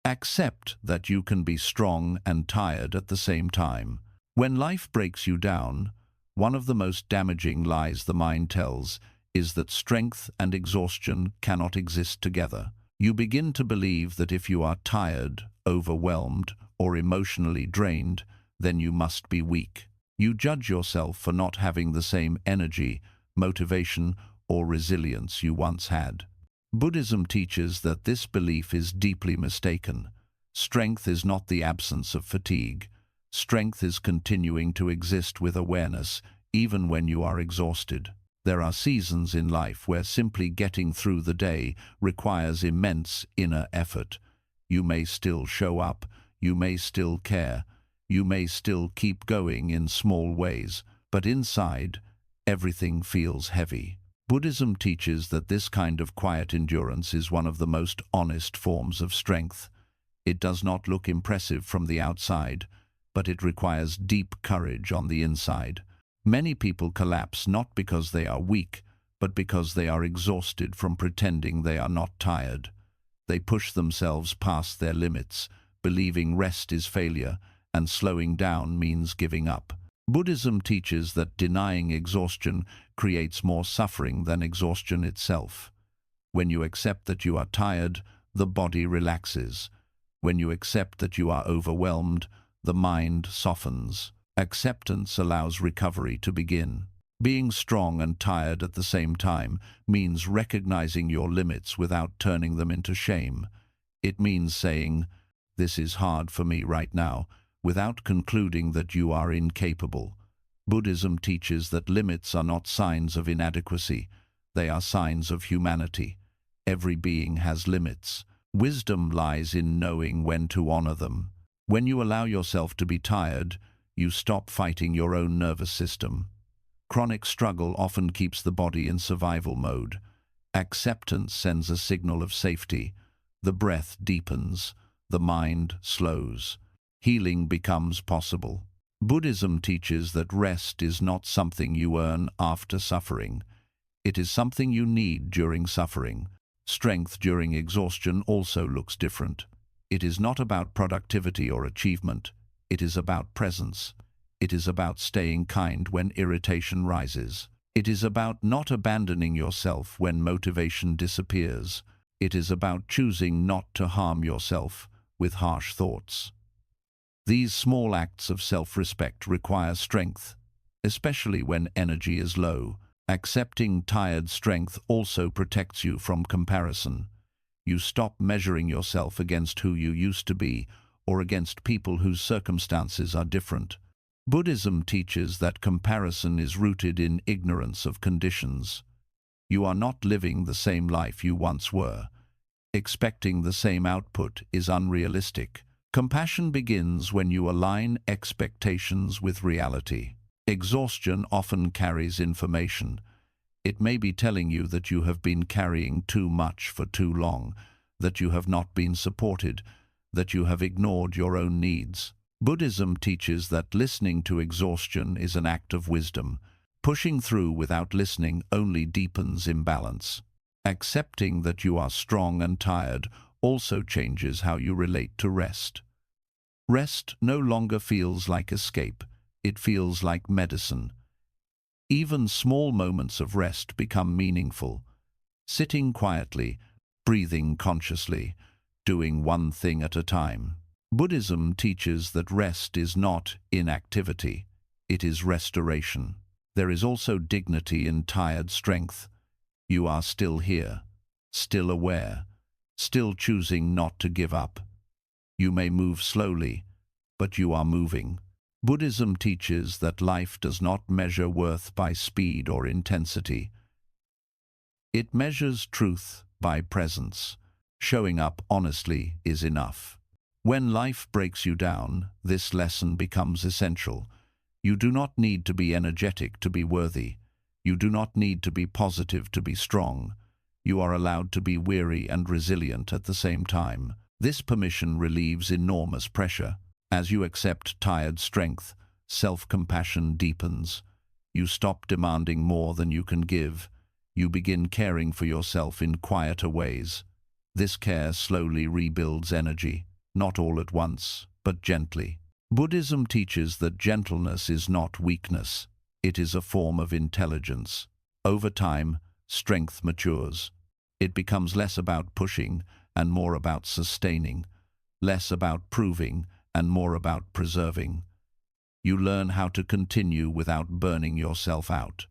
Accept that you can be strong and tired at the same time. When life breaks you down, one of the most damaging lies the mind tells is that strength and exhaustion cannot exist together. You begin to believe that if you are tired, overwhelmed, or emotionally drained, then you must be weak. You judge yourself for not having the same energy, motivation, or resilience you once had. Buddhism teaches that this belief is deeply mistaken. Strength is not the absence of fatigue. Strength is continuing to exist with awareness, even when you are exhausted. There are seasons in life where simply getting through the day requires immense inner effort. You may still show up, you may still care, you may still keep going in small ways, but inside, everything feels heavy. Buddhism teaches that this kind of quiet endurance is one of the most honest forms of strength. It does not look impressive from the outside, but it requires deep courage on the inside. Many people collapse not because they are weak, but because they are exhausted from pretending they are not tired. They push themselves past their limits, believing rest is failure, and slowing down means giving up. Buddhism teaches that denying exhaustion creates more suffering than exhaustion itself. When you accept that you are tired, the body relaxes. When you accept that you are overwhelmed, the mind softens. Acceptance allows recovery to begin. Being strong and tired at the same time means recognizing your limits without turning them into shame. It means saying, "This is hard for me right now," without concluding that you are incapable. Buddhism teaches that limits are not signs of inadequacy. They are signs of humanity. Every being has limits. Wisdom lies in knowing when to honor them. When you allow yourself to be tired, you stop fighting your own nervous system. Chronic struggle often keeps the body in survival mode. Acceptance sends a signal of safety. The breath deepens. The mind slows. Healing becomes possible. Buddhism teaches that rest is not something you earn after suffering. It is something you need during suffering. Strength during exhaustion also looks different. It is not about productivity or achievement. It is about presence. It is about staying kind when irritation rises. It is about not abandoning yourself when motivation disappears. It is about choosing not to harm yourself with harsh thoughts. These small acts of self-respect require strength, especially when energy is low. Accepting tired strength also protects you from comparison. You stop measuring yourself against who you used to be or against people whose circumstances are different. Buddhism teaches that comparison is rooted in ignorance of conditions. You are not living the same life you once were. Expecting the same output is unrealistic. Compassion begins when you align expectations with reality. Exhaustion often carries information. It may be telling you that you have been carrying too much for too long, that you have not been supported, that you have ignored your own needs. Buddhism teaches that listening to exhaustion is an act of wisdom. Pushing through without listening only deepens imbalance. Accepting that you are strong and tired also changes how you relate to rest. Rest no longer feels like escape, it feels like medicine. Even small moments of rest become meaningful. Sitting quietly, breathing consciously, doing one thing at a time. Buddhism teaches that rest is not inactivity, it is restoration. There is also dignity in tired strength. You are still here, still aware, still choosing not to give up. You may move slowly, but you are moving. Buddhism teaches that life does not measure worth by speed or intensity. It measures truth by presence. Showing up honestly is enough. When life breaks you down, this lesson becomes essential. You do not need to be energetic to be worthy. You do not need to be positive to be strong. You are allowed to be weary and resilient at the same time. This permission relieves enormous pressure. As you accept tired strength, self-compassion deepens. You stop demanding more than you can give. You begin caring for yourself in quieter ways. This care slowly rebuilds energy, not all at once, but gently. Buddhism teaches that gentleness is not weakness. It is a form of intelligence. Over time, strength matures. It becomes less about pushing and more about sustaining, less about proving and more about preserving. You learn how to continue without burning yourself out.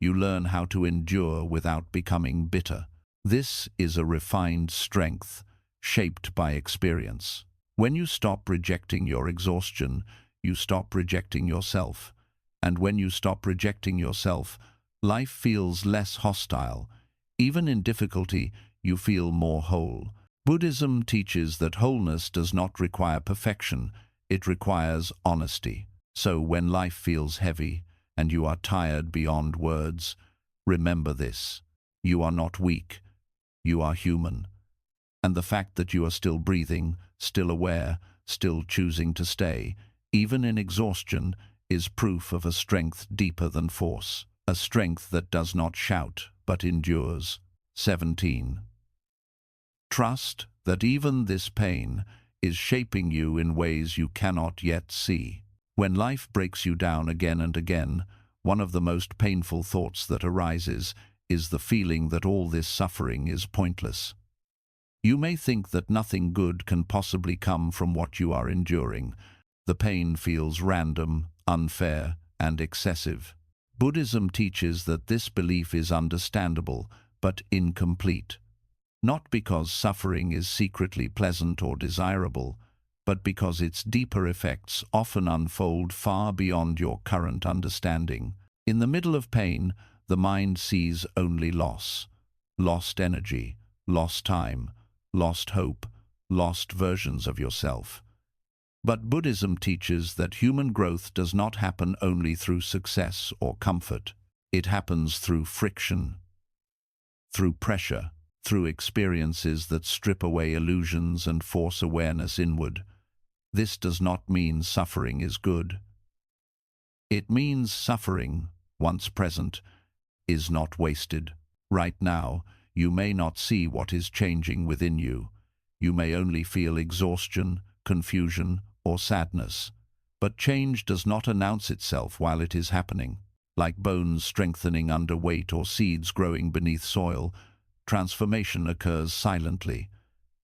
You learn how to endure without becoming bitter. This is a refined strength, shaped by experience. When you stop rejecting your exhaustion, you stop rejecting yourself. And when you stop rejecting yourself, life feels less hostile. Even in difficulty, you feel more whole. Buddhism teaches that wholeness does not require perfection, it requires honesty. So when life feels heavy and you are tired beyond words, remember this: you are not weak, you are human. And the fact that you are still breathing, still aware, still choosing to stay, even in exhaustion, is proof of a strength deeper than force, a strength that does not shout but endures. 17. Trust that even this pain is shaping you in ways you cannot yet see. When life breaks you down again and again, one of the most painful thoughts that arises is the feeling that all this suffering is pointless. You may think that nothing good can possibly come from what you are enduring. The pain feels random, unfair, and excessive. Buddhism teaches that this belief is understandable, but incomplete. Not because suffering is secretly pleasant or desirable, but because its deeper effects often unfold far beyond your current understanding. In the middle of pain, the mind sees only loss. Lost energy, lost time, lost hope, lost versions of yourself. But Buddhism teaches that human growth does not happen only through success or comfort. It happens through friction, through pressure, through experiences that strip away illusions and force awareness inward. This does not mean suffering is good. It means suffering, once present, is not wasted. Right now, you may not see what is changing within you. You may only feel exhaustion, confusion, or sadness. But change does not announce itself while it is happening. Like bones strengthening under weight or seeds growing beneath soil, transformation occurs silently.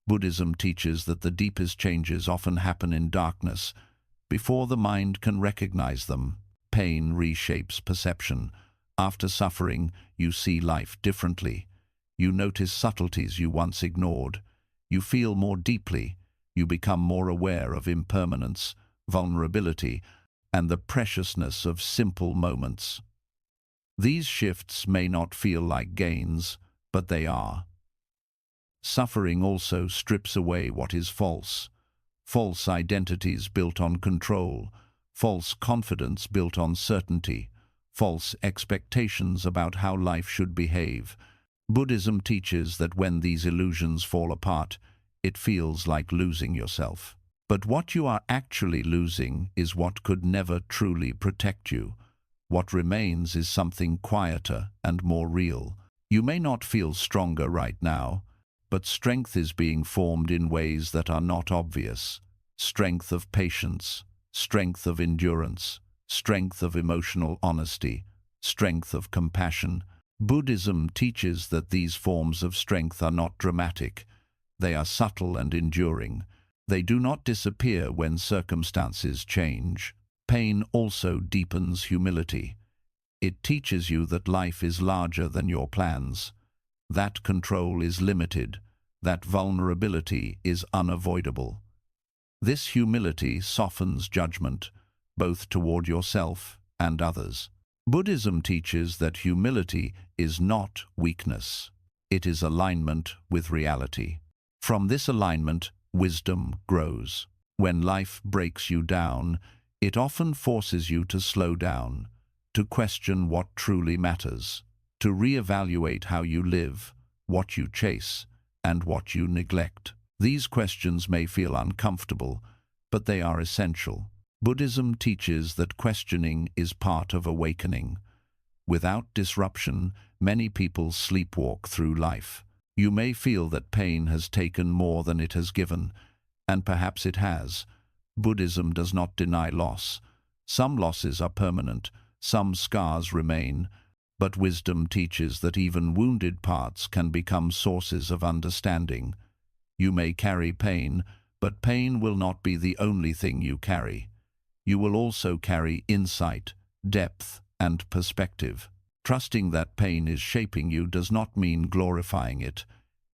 Buddhism teaches that the deepest changes often happen in darkness, before the mind can recognize them. Pain reshapes perception. After suffering, you see life differently. You notice subtleties you once ignored. You feel more deeply. You become more aware of impermanence, vulnerability, and the preciousness of simple moments. These shifts may not feel like gains, but they are. Suffering also strips away what is false. false identities built on control, false confidence built on certainty, false expectations about how life should behave. Buddhism teaches that when these illusions fall apart, it feels like losing yourself. But what you are actually losing is what could never truly protect you. What remains is something quieter and more real. You may not feel stronger right now, but strength is being formed in ways that are not obvious. Strength of patience, strength of endurance, strength of emotional honesty, strength of compassion. Buddhism teaches that these forms of strength are not dramatic. They are subtle and enduring. They do not disappear when circumstances change. Pain also deepens humility. It teaches you that life is larger than your plans, that control is limited, that vulnerability is unavoidable. This humility softens judgment, both toward yourself and others. Buddhism teaches that humility is not weakness. It is alignment with reality. From this alignment, wisdom grows. When life breaks you down, it often forces you to slow down, to question what truly matters, to reevaluate how you live, what you chase, and what you neglect. These questions may feel uncomfortable, but they are essential. Buddhism teaches that questioning is part of awakening. Without disruption, many people sleepwalk through life. You may feel that pain has taken more than it has given, and perhaps it has. Buddhism does not deny loss. Some losses are permanent, some scars remain, but wisdom teaches that even wounded parts can become sources of understanding. You may carry pain, but pain will not be the only thing you carry. You will also carry insight, depth, and perspective. Trusting that pain is shaping you does not mean glorifying it.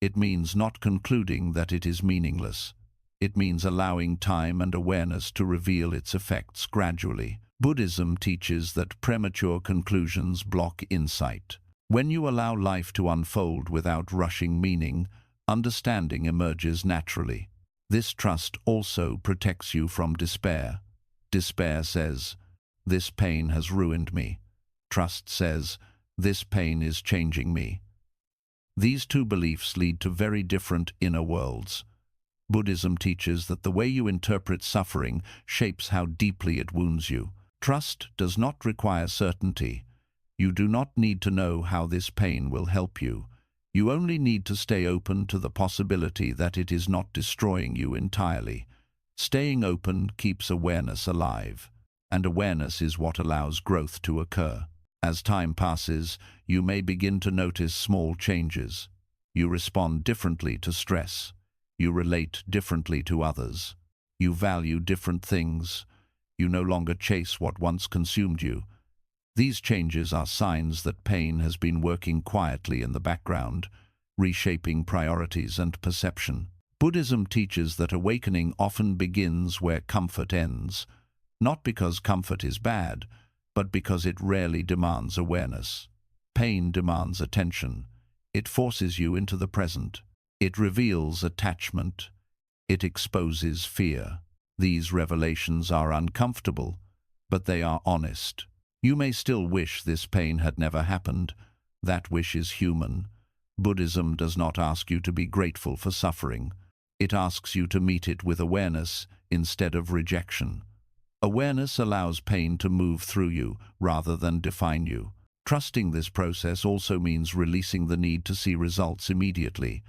It means not concluding that it is meaningless. It means allowing time and awareness to reveal its effects gradually. Buddhism teaches that premature conclusions block insight. When you allow life to unfold without rushing meaning, understanding emerges naturally. This trust also protects you from despair. Despair says, "This pain has ruined me." Trust says, "This pain is changing me." These two beliefs lead to very different inner worlds. Buddhism teaches that the way you interpret suffering shapes how deeply it wounds you. Trust does not require certainty. You do not need to know how this pain will help you. You only need to stay open to the possibility that it is not destroying you entirely. Staying open keeps awareness alive, and awareness is what allows growth to occur. As time passes, you may begin to notice small changes. You respond differently to stress. You relate differently to others. You value different things. You no longer chase what once consumed you. These changes are signs that pain has been working quietly in the background, reshaping priorities and perception. Buddhism teaches that awakening often begins where comfort ends, not because comfort is bad, but because it rarely demands awareness. Pain demands attention. It forces you into the present. It reveals attachment. It exposes fear. These revelations are uncomfortable, but they are honest. You may still wish this pain had never happened. That wish is human. Buddhism does not ask you to be grateful for suffering. It asks you to meet it with awareness instead of rejection. Awareness allows pain to move through you rather than define you. Trusting this process also means releasing the need to see results immediately.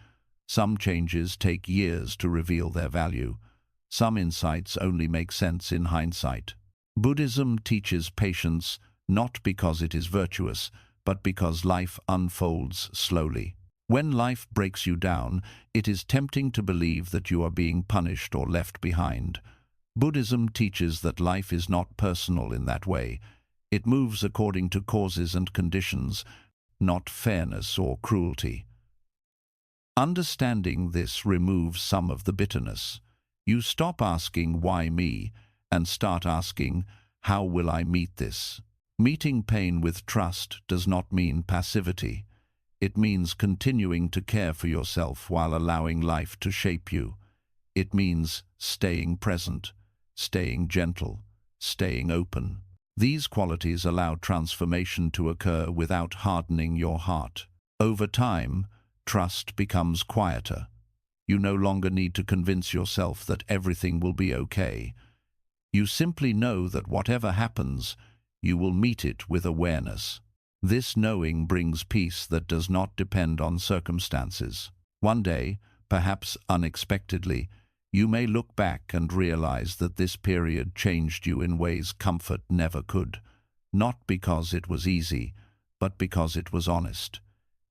Some changes take years to reveal their value. Some insights only make sense in hindsight. Buddhism teaches patience not because it is virtuous, but because life unfolds slowly. When life breaks you down, it is tempting to believe that you are being punished or left behind. Buddhism teaches that life is not personal in that way. It moves according to causes and conditions, not fairness or cruelty. Understanding this removes some of the bitterness. You stop asking, "Why me?" and start asking, "How will I meet this?" Meeting pain with trust does not mean passivity. It means continuing to care for yourself while allowing life to shape you. It means staying present, staying gentle, staying open. These qualities allow transformation to occur without hardening your heart. Over time, trust becomes quieter. You no longer need to convince yourself that everything will be okay. You simply know that whatever happens, you will meet it with awareness. This knowing brings peace that does not depend on circumstances. One day, perhaps unexpectedly, you may look back and realize that this period changed you in ways comfort never could, not because it was easy, but because it was honest,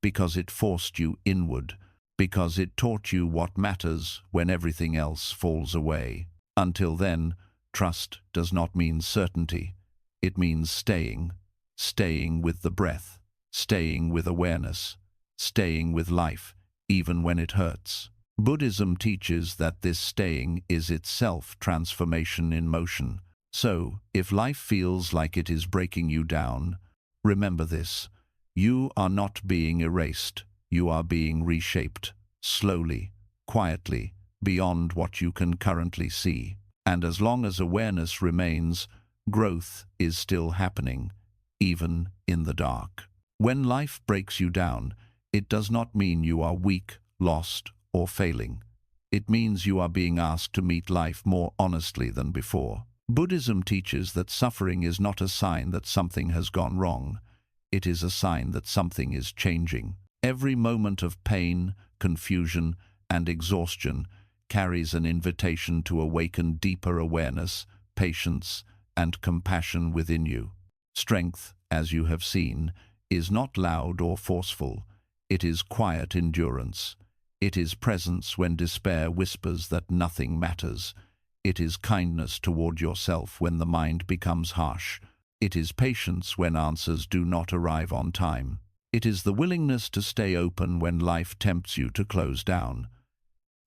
because it forced you inward, because it taught you what matters when everything else falls away. Until then, trust does not mean certainty. It means staying with the breath, staying with awareness, staying with life, even when it hurts. Buddhism teaches that this staying is itself transformation in motion. So, if life feels like it is breaking you down, remember this: you are not being erased, you are being reshaped, slowly, quietly, beyond what you can currently see. And as long as awareness remains, growth is still happening, even in the dark. When life breaks you down, it does not mean you are weak, lost, or failing. It means you are being asked to meet life more honestly than before. Buddhism teaches that suffering is not a sign that something has gone wrong. It is a sign that something is changing. Every moment of pain, confusion, and exhaustion carries an invitation to awaken deeper awareness, patience, and compassion within you. Strength, as you have seen, is not loud or forceful. It is quiet endurance. It is presence when despair whispers that nothing matters. It is kindness toward yourself when the mind becomes harsh. It is patience when answers do not arrive on time. It is the willingness to stay open when life tempts you to close down.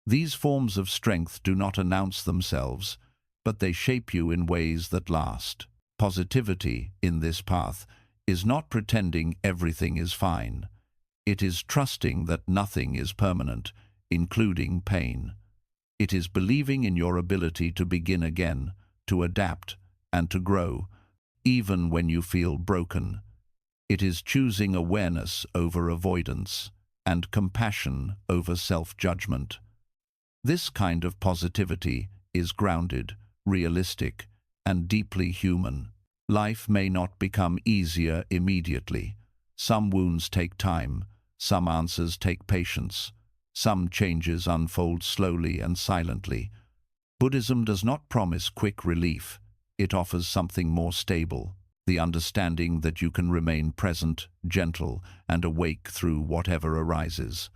These forms of strength do not announce themselves, but they shape you in ways that last. Positivity in this path is not pretending everything is fine. It is trusting that nothing is permanent, including pain. It is believing in your ability to begin again, to adapt, and to grow, even when you feel broken. It is choosing awareness over avoidance, and compassion over self-judgment. This kind of positivity is grounded, realistic, and deeply human. Life may not become easier immediately. Some wounds take time, some answers take patience, some changes unfold slowly and silently. Buddhism does not promise quick relief. It offers something more stable, the understanding that you can remain present, gentle, and awake through whatever arises.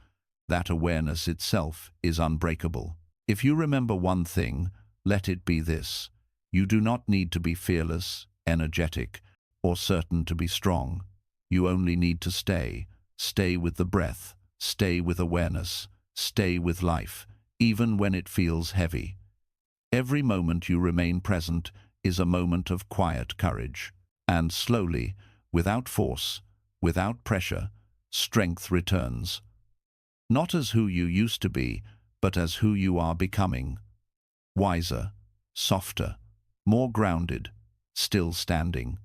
That awareness itself is unbreakable. If you remember one thing, let it be this: you do not need to be fearless, energetic, or certain to be strong. You only need to stay with the breath, stay with awareness, stay with life, even when it feels heavy. Every moment you remain present is a moment of quiet courage. And slowly, without force, without pressure, strength returns. Not as who you used to be, but as who you are becoming. Wiser, softer, more grounded, still standing.